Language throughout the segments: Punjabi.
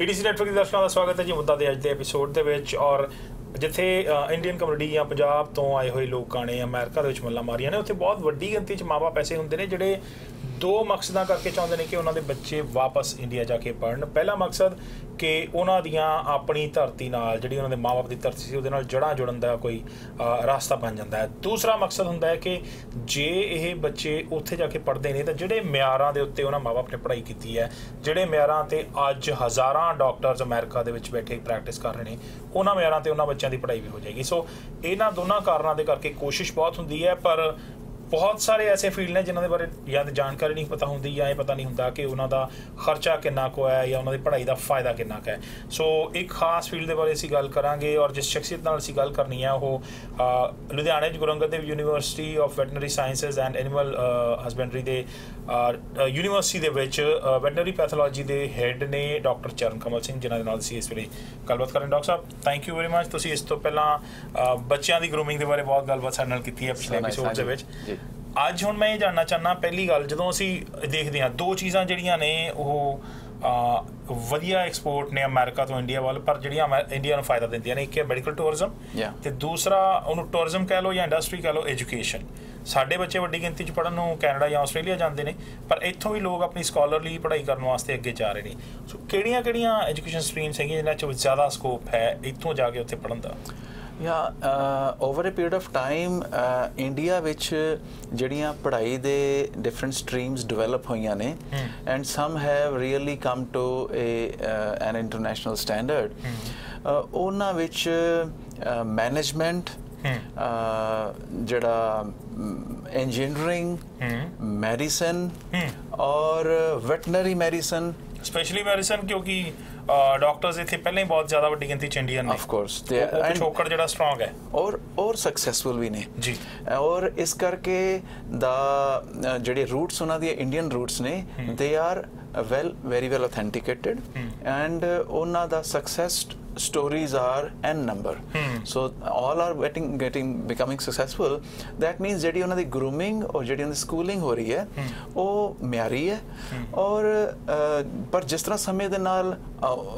PTC ਨੈਟਵਰਕ ਦੇ ਦਰਸ਼ਕਾਂ ਦਾ ਸਵਾਗਤ ਹੈ ਜੀ ਮੁੱਦਾ ਦੇ ਅੱਜ ਦੇ ਐਪੀਸੋਡ ਦੇ ਵਿੱਚ। ਔਰ ਜਿੱਥੇ ਇੰਡੀਅਨ ਕਮਿਊਨਿਟੀ ਜਾਂ ਪੰਜਾਬ ਤੋਂ ਆਏ ਹੋਏ ਲੋਕਾਂ ਨੇ ਅਮਰੀਕਾ ਦੇ ਵਿੱਚ ਮੱਲਾਂ ਮਾਰੀਆਂ ਨੇ, ਉੱਥੇ ਬਹੁਤ ਵੱਡੀ ਗਿਣਤੀ 'ਚ ਮਾਂ ਬਾਪ ਐਸੇ ਹੁੰਦੇ ਨੇ ਜਿਹੜੇ ਦੋ ਮਕਸਦਾਂ ਕਰਕੇ ਚਾਹੁੰਦੇ ਨੇ ਕਿ ਉਹਨਾਂ ਦੇ ਬੱਚੇ ਵਾਪਸ ਇੰਡੀਆ ਜਾ ਕੇ ਪੜ੍ਹਨ। ਪਹਿਲਾ ਮਕਸਦ ਕਿ ਉਹਨਾਂ ਦੀਆਂ ਆਪਣੀ ਧਰਤੀ ਨਾਲ, ਜਿਹੜੀ ਉਹਨਾਂ ਦੇ ਮਾਂ ਬਾਪ ਦੀ ਧਰਤੀ ਸੀ, ਉਹਦੇ ਨਾਲ ਜੜ੍ਹਾਂ ਜੁੜਨ ਦਾ ਕੋਈ ਰਸਤਾ ਬਣ ਜਾਂਦਾ ਹੈ। ਦੂਸਰਾ ਮਕਸਦ ਹੁੰਦਾ ਹੈ ਕਿ ਜੇ ਇਹ ਬੱਚੇ ਉੱਥੇ ਜਾ ਕੇ ਪੜ੍ਹਦੇ ਨੇ ਤਾਂ ਜਿਹੜੇ ਮਿਆਰਾਂ ਦੇ ਉੱਤੇ ਉਹਨਾਂ ਮਾਂ ਬਾਪ ਨੇ ਪੜ੍ਹਾਈ ਕੀਤੀ ਹੈ, ਜਿਹੜੇ ਮਿਆਰਾਂ 'ਤੇ ਅੱਜ ਹਜ਼ਾਰਾਂ ਡਾਕਟਰਸ ਅਮਰੀਕਾ ਦੇ ਵਿੱਚ ਬੈਠੇ ਪ੍ਰੈਕਟਿਸ ਕਰ ਰਹੇ ਨੇ, ਉਹਨਾਂ ਮਿਆਰਾਂ 'ਤੇ ਉਹਨਾਂ ਬੱਚਿਆਂ ਦੀ ਪੜ੍ਹਾਈ ਵੀ ਹੋ ਜਾਏਗੀ। ਸੋ ਇਹਨਾਂ ਦੋਨਾਂ ਕਾਰਨਾਂ ਦੇ ਕਰਕੇ ਕੋਸ਼ਿਸ਼ ਬਹੁਤ ਹੁੰਦੀ ਹੈ, ਪਰ ਬਹੁਤ ਸਾਰੇ ਐਸੇ ਫੀਲਡ ਨੇ ਜਿਨ੍ਹਾਂ ਦੇ ਬਾਰੇ ਜਾਂ ਤਾਂ ਜਾਣਕਾਰੀ ਨਹੀਂ ਪਤਾ ਹੁੰਦੀ ਜਾਂ ਇਹ ਪਤਾ ਨਹੀਂ ਹੁੰਦਾ ਕਿ ਉਹਨਾਂ ਦਾ ਖਰਚਾ ਕਿੰਨਾ ਕੁ ਹੈ ਜਾਂ ਉਹਨਾਂ ਦੀ ਪੜ੍ਹਾਈ ਦਾ ਫਾਇਦਾ ਕਿੰਨਾ ਕੁ ਹੈ। ਸੋ ਇੱਕ ਖਾਸ ਫੀਲਡ ਦੇ ਬਾਰੇ ਅਸੀਂ ਗੱਲ ਕਰਾਂਗੇ, ਔਰ ਜਿਸ ਸ਼ਖਸੀਅਤ ਨਾਲ ਅਸੀਂ ਗੱਲ ਕਰਨੀ ਹੈ ਉਹ ਲੁਧਿਆਣੇ 'ਚ Guru Angad Dev university of veterinary sciences and animal husbandry ਦੇ ਯੂਨੀਵਰਸਿਟੀ ਦੇ ਵਿੱਚ ਵੈਟਨਰੀ ਪੈਥੋਲੋਜੀ ਦੇ ਹੈੱਡ ਨੇ ਡਾਕਟਰ ਚਰਨ ਕਮਲ ਸਿੰਘ, ਜਿਨ੍ਹਾਂ ਦੇ ਨਾਲ ਅਸੀਂ ਇਸ ਵੇਲੇ ਗੱਲਬਾਤ ਕਰਾਂਗੇ। Doctor Sahib, thank you very much. ਤੁਸੀਂ ਇਸ ਤੋਂ ਪਹਿਲਾਂ ਬੱਚਿਆਂ ਦੀ ਗਰੂਮਿੰਗ ਦੇ ਬਾਰੇ ਬਹੁਤ ਗੱਲਬਾਤ ਸਾਡੇ ਨਾਲ ਕੀਤੀ ਹੈ ਪਿਛਲੇ ਐਪੀਸੋਡ ਦੇ ਵਿੱਚ। ਅੱਜ ਹੁਣ ਮੈਂ ਇਹ ਜਾਣਨਾ ਚਾਹੁੰਦਾ, ਪਹਿਲੀ ਗੱਲ, ਜਦੋਂ ਅਸੀਂ ਦੇਖਦੇ ਹਾਂ ਦੋ ਚੀਜ਼ਾਂ ਜਿਹੜੀਆਂ ਨੇ ਉਹ ਵਧੀਆ ਐਕਸਪੋਰਟ ਨੇ ਅਮਰੀਕਾ ਤੋਂ ਇੰਡੀਆ ਵੱਲ, ਪਰ ਜਿਹੜੀਆਂ ਇੰਡੀਆ ਨੂੰ ਫਾਇਦਾ ਦਿੰਦੀਆਂ ਨੇ, ਇੱਕ ਹੈ ਮੈਡੀਕਲ ਟੂਰਿਜ਼ਮ ਤੇ ਦੂਸਰਾ ਉਹਨੂੰ ਟੂਰਿਜ਼ਮ ਕਹਿ ਲਓ ਜਾਂ ਇੰਡਸਟਰੀ ਕਹਿ ਲਓ, ਐਜੂਕੇਸ਼ਨ। ਸਾਡੇ ਬੱਚੇ ਵੱਡੀ ਗਿਣਤੀ 'ਚ ਪੜ੍ਹਨ ਨੂੰ ਕੈਨੇਡਾ ਜਾਂ ਆਸਟ੍ਰੇਲੀਆ ਜਾਂਦੇ ਨੇ, ਪਰ ਇੱਥੋਂ ਵੀ ਲੋਕ ਆਪਣੀ ਸਕਾਲਰਲੀ ਪੜ੍ਹਾਈ ਕਰਨ ਵਾਸਤੇ ਅੱਗੇ ਜਾ ਰਹੇ ਨੇ। ਸੋ ਕਿਹੜੀਆਂ ਐਜੂਕੇਸ਼ਨ ਸਟਰੀਮਸ ਹੈਗੀਆਂ ਜਿਨ੍ਹਾਂ 'ਚ ਜ਼ਿਆਦਾ ਸਕੋਪ ਹੈ ਇੱਥੋਂ ਜਾ ਕੇ ਉੱਥੇ ਪੜ੍ਹਨ ਦਾ? Over a period of time India ਵਿੱਚ ਜਿਹੜੀਆਂ ਪੜ੍ਹਾਈ ਦੇ ਡਿਫਰੈਂਟ ਸਟਰੀਮਸ ਡਿਵੈਲਪ ਹੋਈਆਂ ਨੇ, and some have really come to an international standard. ਉਹਨਾਂ ਵਿੱਚ ਮੈਨੇਜਮੈਂਟ, ਜਿਹੜਾ ਇੰਜੀਨੀਅਰਿੰਗ, ਮੈਡੀਸਨ ਔਰ ਵੈਟਨਰੀ ਮੈਡੀਸਨ, ਸਪੈਸ਼ਲੀ ਮੈਡੀਸਨ, ਕਿਉਂਕਿ ਡਾਕਟਰਸ ਇੱਥੇ ਪਹਿਲਾਂ ਹੀ ਬਹੁਤ ਜ਼ਿਆਦਾ ਵੱਡੀ ਗਿਣਤੀ 'ਚ ਇੰਡੀਅਨ ਨੇ, ਆਫ ਕੋਰਸ, ਪਿਛੋਕੜ ਜਿਹੜਾ ਸਟਰੋਂਗ ਹੈ ਔਰ ਸਕਸੈਸਫੁਲ ਵੀ ਨੇ ਜੀ। ਔਰ ਇਸ ਕਰਕੇ ਜਿਹੜੇ ਰੂਟਸ ਉਹਨਾਂ ਦੀਆਂ ਇੰਡੀਅਨ ਰੂਟਸ ਨੇ, they are very well authenticated, and ਉਹਨਾਂ ਦਾ success stories are n number. So all are becoming successful. That means ਜਿਹੜੀ ਉਹਨਾਂ ਦੀ grooming ਔਰ ਜਿਹੜੀ ਉਹਨਾਂ ਦੀ schooling ਹੋ ਰਹੀ ਹੈ ਉਹ ਮਿਆਰੀ ਹੈ। ਔਰ ਪਰ ਜਿਸ ਤਰ੍ਹਾਂ ਸਮੇਂ ਦੇ ਨਾਲ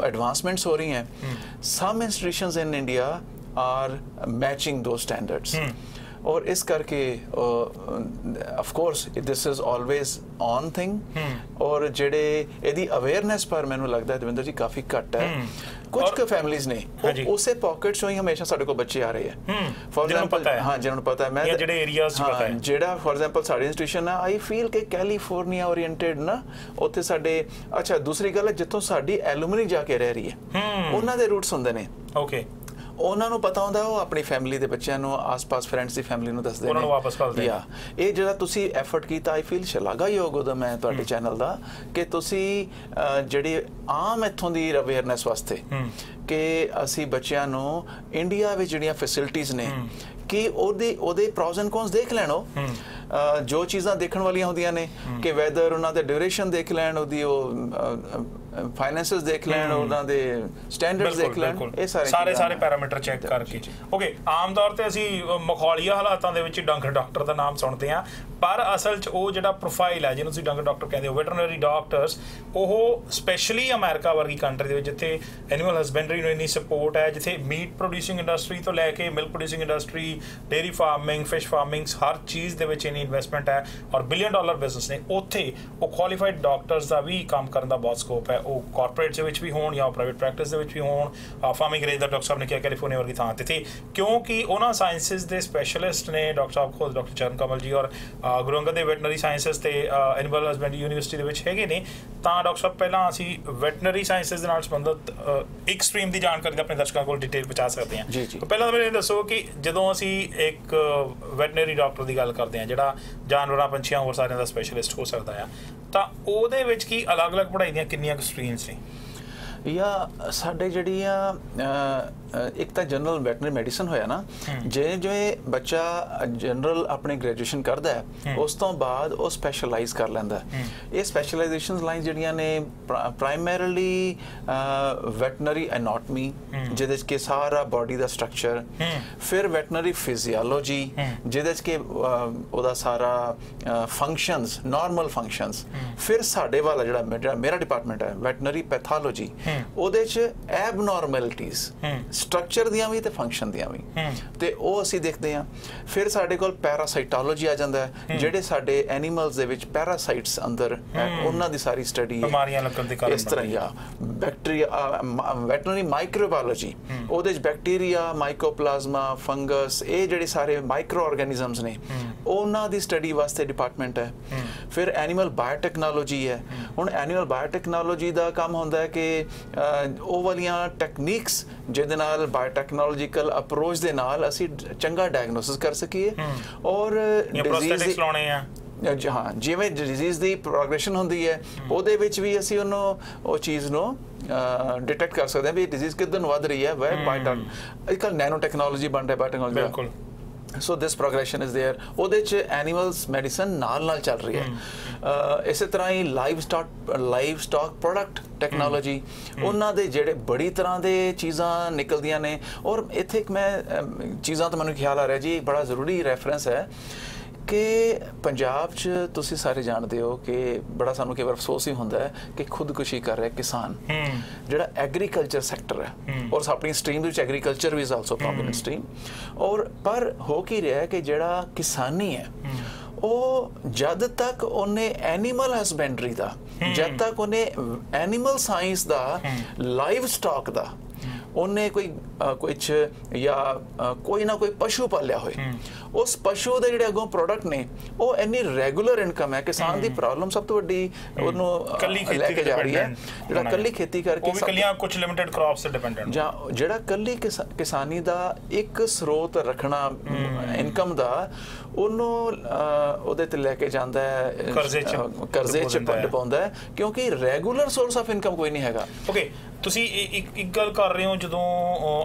advancements ਹੋ ਰਹੀਆਂ, some institutions in India are matching those standards. और इस करके of course this is always on thing, और ਜਿਹੜੇ ਇਹਦੀ ਅਵੇਅਰਨੈਸ ਪਰ ਮੈਨੂੰ ਲੱਗਦਾ ਦਵਿੰਦਰ ਜੀ ਕਾਫੀ ਘੱਟ ਹੈ। ਕੁਝ ਕੁ ਫੈਮਿਲੀਜ਼ ਨੇ ਉਸੇ ਪਾਕਟ ਚੋਂ ਹੀ ਹਮੇਸ਼ਾ ਸਾਡੇ ਕੋਲ ਬੱਚੇ ਆ ਰਹੇ ਆ, ਫॉर एग्जांपल ਜਿਹਨਾਂ ਨੂੰ ਪਤਾ ਹੈ, ਮੈਂ ਜਿਹੜੇ ਏਰੀਆਜ਼ 'ਚ ਪਤਾ ਹੈ, ਜਿਹੜਾ ਫॉर एग्जांपल ਸਾਡੀ ਇੰਸਟੀਟਿਊਸ਼ਨ ਆ, ਆਈ ਫੀਲ ਕਿ ਕੈਲੀਫੋਰਨੀਆ ਓਰੀਐਂਟਡ ਨਾ, ਉੱਥੇ ਸਾਡੇ ਅੱਛਾ ਦੂਸਰੀ ਗੱਲ ਹੈ ਜਿੱਥੋਂ ਸਾਡੀ ਐਲੂਮਨੀ ਜਾ ਕੇ ਰਹਿ ਰਹੀ ਹੈ, ਉਹਨਾਂ ਦੇ ਰੂਟਸ ਹੁੰਦੇ ਨੇ। ਓਕੇ, ਉਹਨਾਂ ਨੂੰ ਪਤਾ ਹੁੰਦਾ, ਉਹ ਆਪਣੀ ਫੈਮਿਲੀ ਦੇ ਬੱਚਿਆਂ ਨੂੰ, ਆਸ-ਪਾਸ ਫਰੈਂਡਸ ਦੀ ਫੈਮਿਲੀ ਨੂੰ ਦੱਸਦੇ ਨੇ, ਉਹਨਾਂ ਨੂੰ ਵਾਪਸ ਭੇਜਦੇ ਆ। ਇਹ ਜਿਹੜਾ ਤੁਸੀਂ ਐਫਰਟ ਕੀਤਾ, ਆਈ ਫੀਲ ਸ਼ਲਾਘਾਯੋਗ ਉਹਦਾ ਮੈਂ ਤੁਹਾਡੇ ਚੈਨਲ ਦਾ, ਕਿ ਤੁਸੀਂ ਜਿਹੜੀ ਆਮ ਇੱਥੋਂ ਦੀ ਅਵੇਅਰਨੈਸ ਵਾਸਤੇ ਕਿ ਅਸੀਂ ਬੱਚਿਆਂ ਨੂੰ ਇੰਡੀਆ ਵਿੱਚ ਜਿਹੜੀਆਂ ਫੈਸਿਲਿਟੀਜ਼ ਨੇ ਕਿ ਉਹਦੇ ਪ੍ਰੋਜ਼ ਐਂਡ ਕੌਨਸ ਦੇਖ ਲੈਣ, ਉਹ ਜੋ ਚੀਜ਼ਾਂ ਦੇਖਣ ਵਾਲੀਆਂ ਹੁੰਦੀਆਂ ਨੇ, ਕਿ ਵੈਦਰ ਉਹਨਾਂ ਦੇ ਡਿਊਰੇਸ਼ਨ ਦੇਖ ਲੈਣ, ਉਹਦੀ ਉਹ ਫਾਈਨੈਂਸਿਸ ਦੇਖ ਲੈਣ, ਉਹਨਾਂ ਦੇ ਸਟੈਂਡਰਡਸ ਦੇਖ ਲੈਣ, ਇਹ ਸਾਰੇ ਪੈਰਾਮੀਟਰ ਚੈੱਕ ਕਰਕੇ। ਓਕੇ, ਆਮ ਤੌਰ ਤੇ ਅਸੀਂ ਮਖੌਲੀਆ ਹਾਲਾਤਾਂ ਦੇ ਵਿੱਚ ਡੰਗਰ ਡਾਕਟਰ ਦਾ ਨਾਮ ਸੁਣਦੇ ਹਾਂ, ਪਰ ਅਸਲ 'ਚ ਉਹ ਜਿਹੜਾ ਪ੍ਰੋਫਾਈਲ ਹੈ ਜਿਹਨੂੰ ਤੁਸੀਂ ਡੰਗਰ ਡਾਕਟਰ ਕਹਿੰਦੇ ਹੋ, ਵੈਟਰਨਰੀ ਡਾਕਟਰਸ, ਉਹ ਸਪੈਸ਼ਲੀ ਅਮਰੀਕਾ ਵਰਗੀ ਕੰਟਰੀ ਦੇ ਵਿੱਚ ਜਿੱਥੇ ਐਨੀਮਲ ਹਸਬੈਂਡਰੀ ਨੂੰ ਇੰਨੀ ਸਪੋਰਟ ਹੈ, ਜਿੱਥੇ ਮੀਟ ਪ੍ਰੋਡਿਊਸਿੰਗ ਇੰਡਸਟਰੀ ਤੋਂ ਲੈ ਕੇ milk producing industry, dairy farming, fish farming, ਹਰ ਚੀਜ਼ ਦੇ ਵਿੱਚ ਇੰਨੀ ਇਨਵੈਸਟਮੈਂਟ ਹੈ ਔਰ $1 ਬਿਲੀਅਨ ਬਿਜ਼ਨਸ ਨੇ, ਉੱਥੇ ਉਹ ਕੁਆਲੀਫਾਈਡ ਡਾਕਟਰਸ ਦਾ ਵੀ ਕੰਮ ਕਰਨ ਦਾ ਬਹੁਤ ਸਕੋਪ ਹੈ। ਉਹ ਕਾਰਪੋਰੇਟ ਦੇ ਵਿੱਚ ਵੀ ਹੋਣ ਜਾਂ ਪ੍ਰਾਈਵੇਟ ਪ੍ਰੈਕਟਿਸ ਦੇ ਵਿੱਚ ਵੀ ਹੋਣ, ਫਾਰਮਿੰਗ ਰੇਂਜ ਦਾ ਡਾਕਟਰ ਸਾਹਿਬ ਨੇ ਕਿਹਾ ਕੈਲੀਫੋਰਨੀਆ ਵਰਗੀ ਥਾਂ ਤੇ, ਕਿਉਂਕਿ ਉਹਨਾਂ ਸਾਇੰਸਿਸ ਦੇ ਸਪੈਸ਼ਲਿਸਟ ਨੇ ਡਾਕਟਰ ਸਾਹਿਬ ਖੁਦ, ਡਾਕਟਰ ਚਰਨ ਕਮਲ ਜੀ, ਔਰ ਗੁਰੂ ਅੰਗਦ ਦੇਵ ਵੈਟਨਰੀ ਸਾਇੰਸਿਸ ਤੇ ਐਨੀਮਲ ਹਸਬੈਂਡਰੀ ਯੂਨੀਵਰਸਿਟੀ ਦੇ ਵਿੱਚ ਹੈਗੇ ਨੇ। ਤਾਂ ਡਾਕਟਰ ਸਾਹਿਬ, ਪਹਿਲਾਂ ਅਸੀਂ ਵੈਟਨਰੀ ਸਾਇੰਸਿਸ ਦੇ ਨਾਲ ਸੰਬੰਧਿਤ ਇੱਕ ਸਟਰੀਮ ਦੀ ਜਾਣਕਾਰੀ ਆਪਣੇ ਦਰਸ਼ਕਾਂ ਕੋਲ ਡਿਟੇਲ ਪਹੁੰਚਾ ਸਕਦੇ ਹਾਂ। ਪਹਿਲਾਂ ਤਾਂ ਮੈਨੂੰ ਇਹ ਦੱਸੋ ਕਿ ਜਦੋਂ ਅਸੀਂ ਇੱਕ ਵੈਟਨਰੀ ਡਾਕਟਰ ਦੀ ਗੱਲ ਕਰਦੇ ਹਾਂ ਜਿਹੜਾ ਜਾਨਵਰਾਂ, ਪੰਛੀਆਂ, ਹੋਰ ਸਾਰਿਆਂ ਦਾ ਸਪੈਸ਼ਲਿਸਟ ਹੋ ਸਕਦਾ ਆ, ਤਾਂ ਉਹਦੇ ਵਿੱਚ ਕੀ ਅਲੱਗ-ਅਲੱਗ ਪੜ੍ਹਾਈ ਦੀਆਂ ਕਿੰਨੀਆਂ ਕੁ ਸਟਰੀਮਸ ਨੇ? ਜਾਂ ਸਾਡੇ ਜਿਹੜੀਆਂ ਇੱਕ ਤਾਂ ਜਨਰਲ ਵੈਟਰਨਰੀ ਮੈਡੀਸਨ ਹੋਇਆ ਨਾ, ਜਿਵੇਂ ਬੱਚਾ ਜਨਰਲ ਆਪਣੇ ਗ੍ਰੈਜੂਏਸ਼ਨ ਕਰਦਾ ਹੈ ਉਸ ਤੋਂ ਬਾਅਦ ਉਹ ਸਪੈਸ਼ਲਾਈਜ਼ ਕਰ ਲੈਂਦਾ। ਇਹ ਸਪੈਸ਼ਲਾਈਜੇਸ਼ਨ ਲਾਈਨ ਜਿਹੜੀਆਂ ਨੇ ਪ੍ਰਾਇਮਰੀਲੀ ਵੈਟਰਨਰੀ ਐਨਾਟਮੀ ਜਿਹਦੇ 'ਚ ਕਿ ਸਾਰਾ ਬੋਡੀ ਦਾ ਸਟਰਕਚਰ, ਫਿਰ ਵੈਟਰਨਰੀ ਫਿਜ਼ੀਓਲੋਜੀ ਜਿਹਦੇ 'ਚ ਕਿ ਉਹਦਾ ਸਾਰਾ ਫੰਕਸ਼ਨਸ, ਨਾਰਮਲ ਫੰਕਸ਼ਨਸ, ਫਿਰ ਸਾਡੇ ਵਾਲਾ ਜਿਹੜਾ ਮੇਰਾ ਡਿਪਾਰਟਮੈਂਟ ਹੈ ਵੈਟਰਨਰੀ ਪੈਥੋਲੋਜੀ, ਉਹਦੇ 'ਚ ਐਬਨੋਰਮੈਲਿਟੀਜ਼ ਸਟਰਕਚਰ ਦੀਆਂ ਵੀ ਤੇ ਫੰਕਸ਼ਨ ਦੀਆਂ ਵੀ, ਤੇ ਉਹ ਅਸੀਂ ਦੇਖਦੇ ਹਾਂ। ਫਿਰ ਸਾਡੇ ਕੋਲ ਪੈਰਾਸਾਈਟੋਲੋਜੀ ਆ ਜਾਂਦਾ ਹੈ, ਜਿਹੜੇ ਸਾਡੇ ਐਨੀਮਲਸ ਦੇ ਵਿੱਚ ਪੈਰਾਸਾਈਟਸ ਅੰਦਰ ਉਹਨਾਂ ਦੀ ਸਾਰੀ ਸਟੱਡੀ ਬਿਮਾਰੀਆਂ ਲੱਗਣ ਦੇ ਕਾਰਨ ਇਸ ਤਰ੍ਹਾਂ ਹੀ ਆ। ਬੈਕਟੀਰੀਆ ਵੈਟਰਨਰੀ ਮਾਈਕਰੋਬਾਇਓਲੋਜੀ, ਉਹਦੇ 'ਚ ਬੈਕਟੀਰੀਆ, ਮਾਈਕੋਪਲਾਜ਼ਮਾ, ਫੰਗਸ, ਇਹ ਜਿਹੜੇ ਸਾਰੇ ਮਾਈਕਰੋ ਆਰਗੈਨਿਜ਼ਮਸ ਨੇ ਉਹਨਾਂ ਦੀ ਸਟੱਡੀ ਵਾਸਤੇ ਡਿਪਾਰਟਮੈਂਟ ਹੈ। ਫਿਰ ਐਨੀਮਲ ਬਾਇਓਟੈਕਨੋਲੋਜੀ ਹੈ। ਹੁਣ ਐਨੀਮਲ ਬਾਇਓਟੈਕਨੋਲੋਜੀ ਦਾ ਕੰਮ ਹੁੰਦਾ ਹੈ ਕਿ ਉਹ ਵਾਲੀਆਂ ਟੈਕਨੀਕਸ ਜਿਹਦੇ ਨਾਲ ਬਾਇਓਟੈਕਨੋਲੋਜੀਕਲ ਅਪਰੋਚ ਦੇ ਨਾਲ ਅਸੀਂ ਚੰਗਾ ਡਾਇਗਨੋਸਿਸ ਕਰ ਸਕੀਏ ਔਰ ਡਿਜ਼ੀਜ਼ ਲਾਉਣੇ ਆ। ਹਾਂ, ਜਿਵੇਂ ਡਿਜ਼ੀਜ਼ ਦੀ ਪ੍ਰੋਗਰੈਸ਼ਨ ਹੁੰਦੀ ਹੈ ਉਹਦੇ ਵਿੱਚ ਵੀ ਅਸੀਂ ਉਹਨੂੰ ਉਹ ਚੀਜ਼ ਨੂੰ ਡਿਟੈਕਟ ਕਰ ਸਕਦੇ ਹਾਂ ਵੀ ਡਿਜ਼ੀਜ਼ ਕਿੱਦਾਂ ਵੱਧ ਰਹੀ ਹੈ। ਅੱਜ ਕੱਲ੍ਹ ਨੈਨੋ ਟੈਕਨੋਲੋਜੀ ਬਣ ਰਿਹਾ, ਬਾਇਓਟੈਕਨੋਲੋਜੀ। ਬਿਲਕੁਲ। ਸੋ ਦਿਸ ਪ੍ਰੋਗਰੈਸ਼ਨ ਇਜ਼ ਦੇਅਰ। ਉਹਦੇ 'ਚ ਐਨੀਮਲਸ ਮੈਡੀਸਨ ਨਾਲ ਚੱਲ ਰਹੀ ਹੈ। ਇਸੇ ਤਰ੍ਹਾਂ ਹੀ ਲਾਈਵ ਸਟਾਕ ਪ੍ਰੋਡਕਟ ਟੈਕਨੋਲੋਜੀ, ਉਹਨਾਂ ਦੇ ਜਿਹੜੇ ਬੜੀ ਤਰ੍ਹਾਂ ਦੇ ਚੀਜ਼ਾਂ ਨਿਕਲਦੀਆਂ ਨੇ। ਔਰ ਇੱਥੇ ਇੱਕ ਮੈਂ ਚੀਜ਼ਾਂ ਤੋਂ ਮੈਨੂੰ ਖਿਆਲ ਆ ਰਿਹਾ ਜੀ, ਬੜਾ ਜ਼ਰੂਰੀ ਰੈਫਰੈਂਸ ਹੈ ਕਿ ਪੰਜਾਬ 'ਚ ਤੁਸੀਂ ਸਾਰੇ ਜਾਣਦੇ ਹੋ ਕਿ ਬੜਾ ਸਾਨੂੰ ਕਈ ਵਾਰ ਅਫਸੋਸ ਹੀ ਹੁੰਦਾ ਹੈ ਕਿ ਖੁਦਕੁਸ਼ੀ ਕਰ ਰਿਹਾ ਕਿਸਾਨ, ਜਿਹੜਾ ਐਗਰੀਕਲਚਰ ਸੈਕਟਰ ਹੈ। ਔਰ ਆਪਣੀ ਸਟਰੀਮ ਦੇ ਵਿੱਚ ਐਗਰੀਕਲਚਰ ਵੀ ਇਜ਼ ਆਲਸੋ ਪ੍ਰੋਮੀਨੈਂਟ ਸਟਰੀਮ। ਔਰ ਪਰ ਹੋ ਕੀ ਰਿਹਾ ਕਿ ਜਿਹੜਾ ਕਿਸਾਨੀ ਹੈ ਉਹ ਜਦ ਤੱਕ ਉਹਨੇ ਐਨੀਮਲ ਹਸਬੈਂਡਰੀ ਦਾ, ਜਦ ਤੱਕ ਉਹਨੇ ਐਨੀਮਲ ਸਾਇੰਸ ਦਾ, ਲਾਈਵ ਸਟਾਕ ਦਾ ਉਹਨੇ ਕੋਈ ਕੁਛ ਜਾਂ ਕੋਈ ਨਾ ਕੋਈ ਪਸ਼ੂ ਪਾਲਿਆ ਹੋਏ, ਉਸ ਪਸ਼ੂ ਦੇ ਜਿਹੜੇ ਅੱਗੋਂ ਪ੍ਰੋਡਕਟ ਨੇ ਉਹ ਇੰਨੀ ਰੈਗੂਲਰ ਇਨਕਮ ਹੈ। ਕਿਸਾਨ ਦੀ ਪ੍ਰੋਬਲਮ ਸਭ ਤੋਂ ਵੱਡੀ ਉਹਨੂੰ ਲੈ ਕੇ ਜਾ ਰਹੀ ਹੈ ਜਿਹੜਾ ਕੱਲੀ ਖੇਤੀ ਕਰਕੇ, ਉਹ ਵੀ ਕੱਲੀਆਂ ਕੁਝ ਲਿਮਿਟਡ ਕ੍ਰੌਪਸ ਤੇ ਡਿਪੈਂਡੈਂਟ, ਜਾਂ ਜਿਹੜਾ ਕੱਲੀ ਕਿਸਾਨੀ ਦਾ ਇੱਕ ਸਰੋਤ ਰੱਖਣਾ ਇਨਕਮ ਦਾ, ਉਹਨੂੰ ਉਹਦੇ ਤੇ ਲੈ ਕੇ ਜਾਂਦਾ ਹੈ, ਕਰਜ਼ੇ 'ਚ ਪਾਉਂਦਾ ਹੈ, ਕਿਉਂਕਿ ਰੈਗੂਲਰ ਸੋਰਸ ਆਫ ਇਨਕਮ ਕੋਈ ਨਹੀਂ ਹੈਗਾ। ਓਕੇ, ਤੁਸੀਂ ਇੱਕ ਗੱਲ ਕਰ ਰਹੇ ਹੋ, ਜਦੋਂ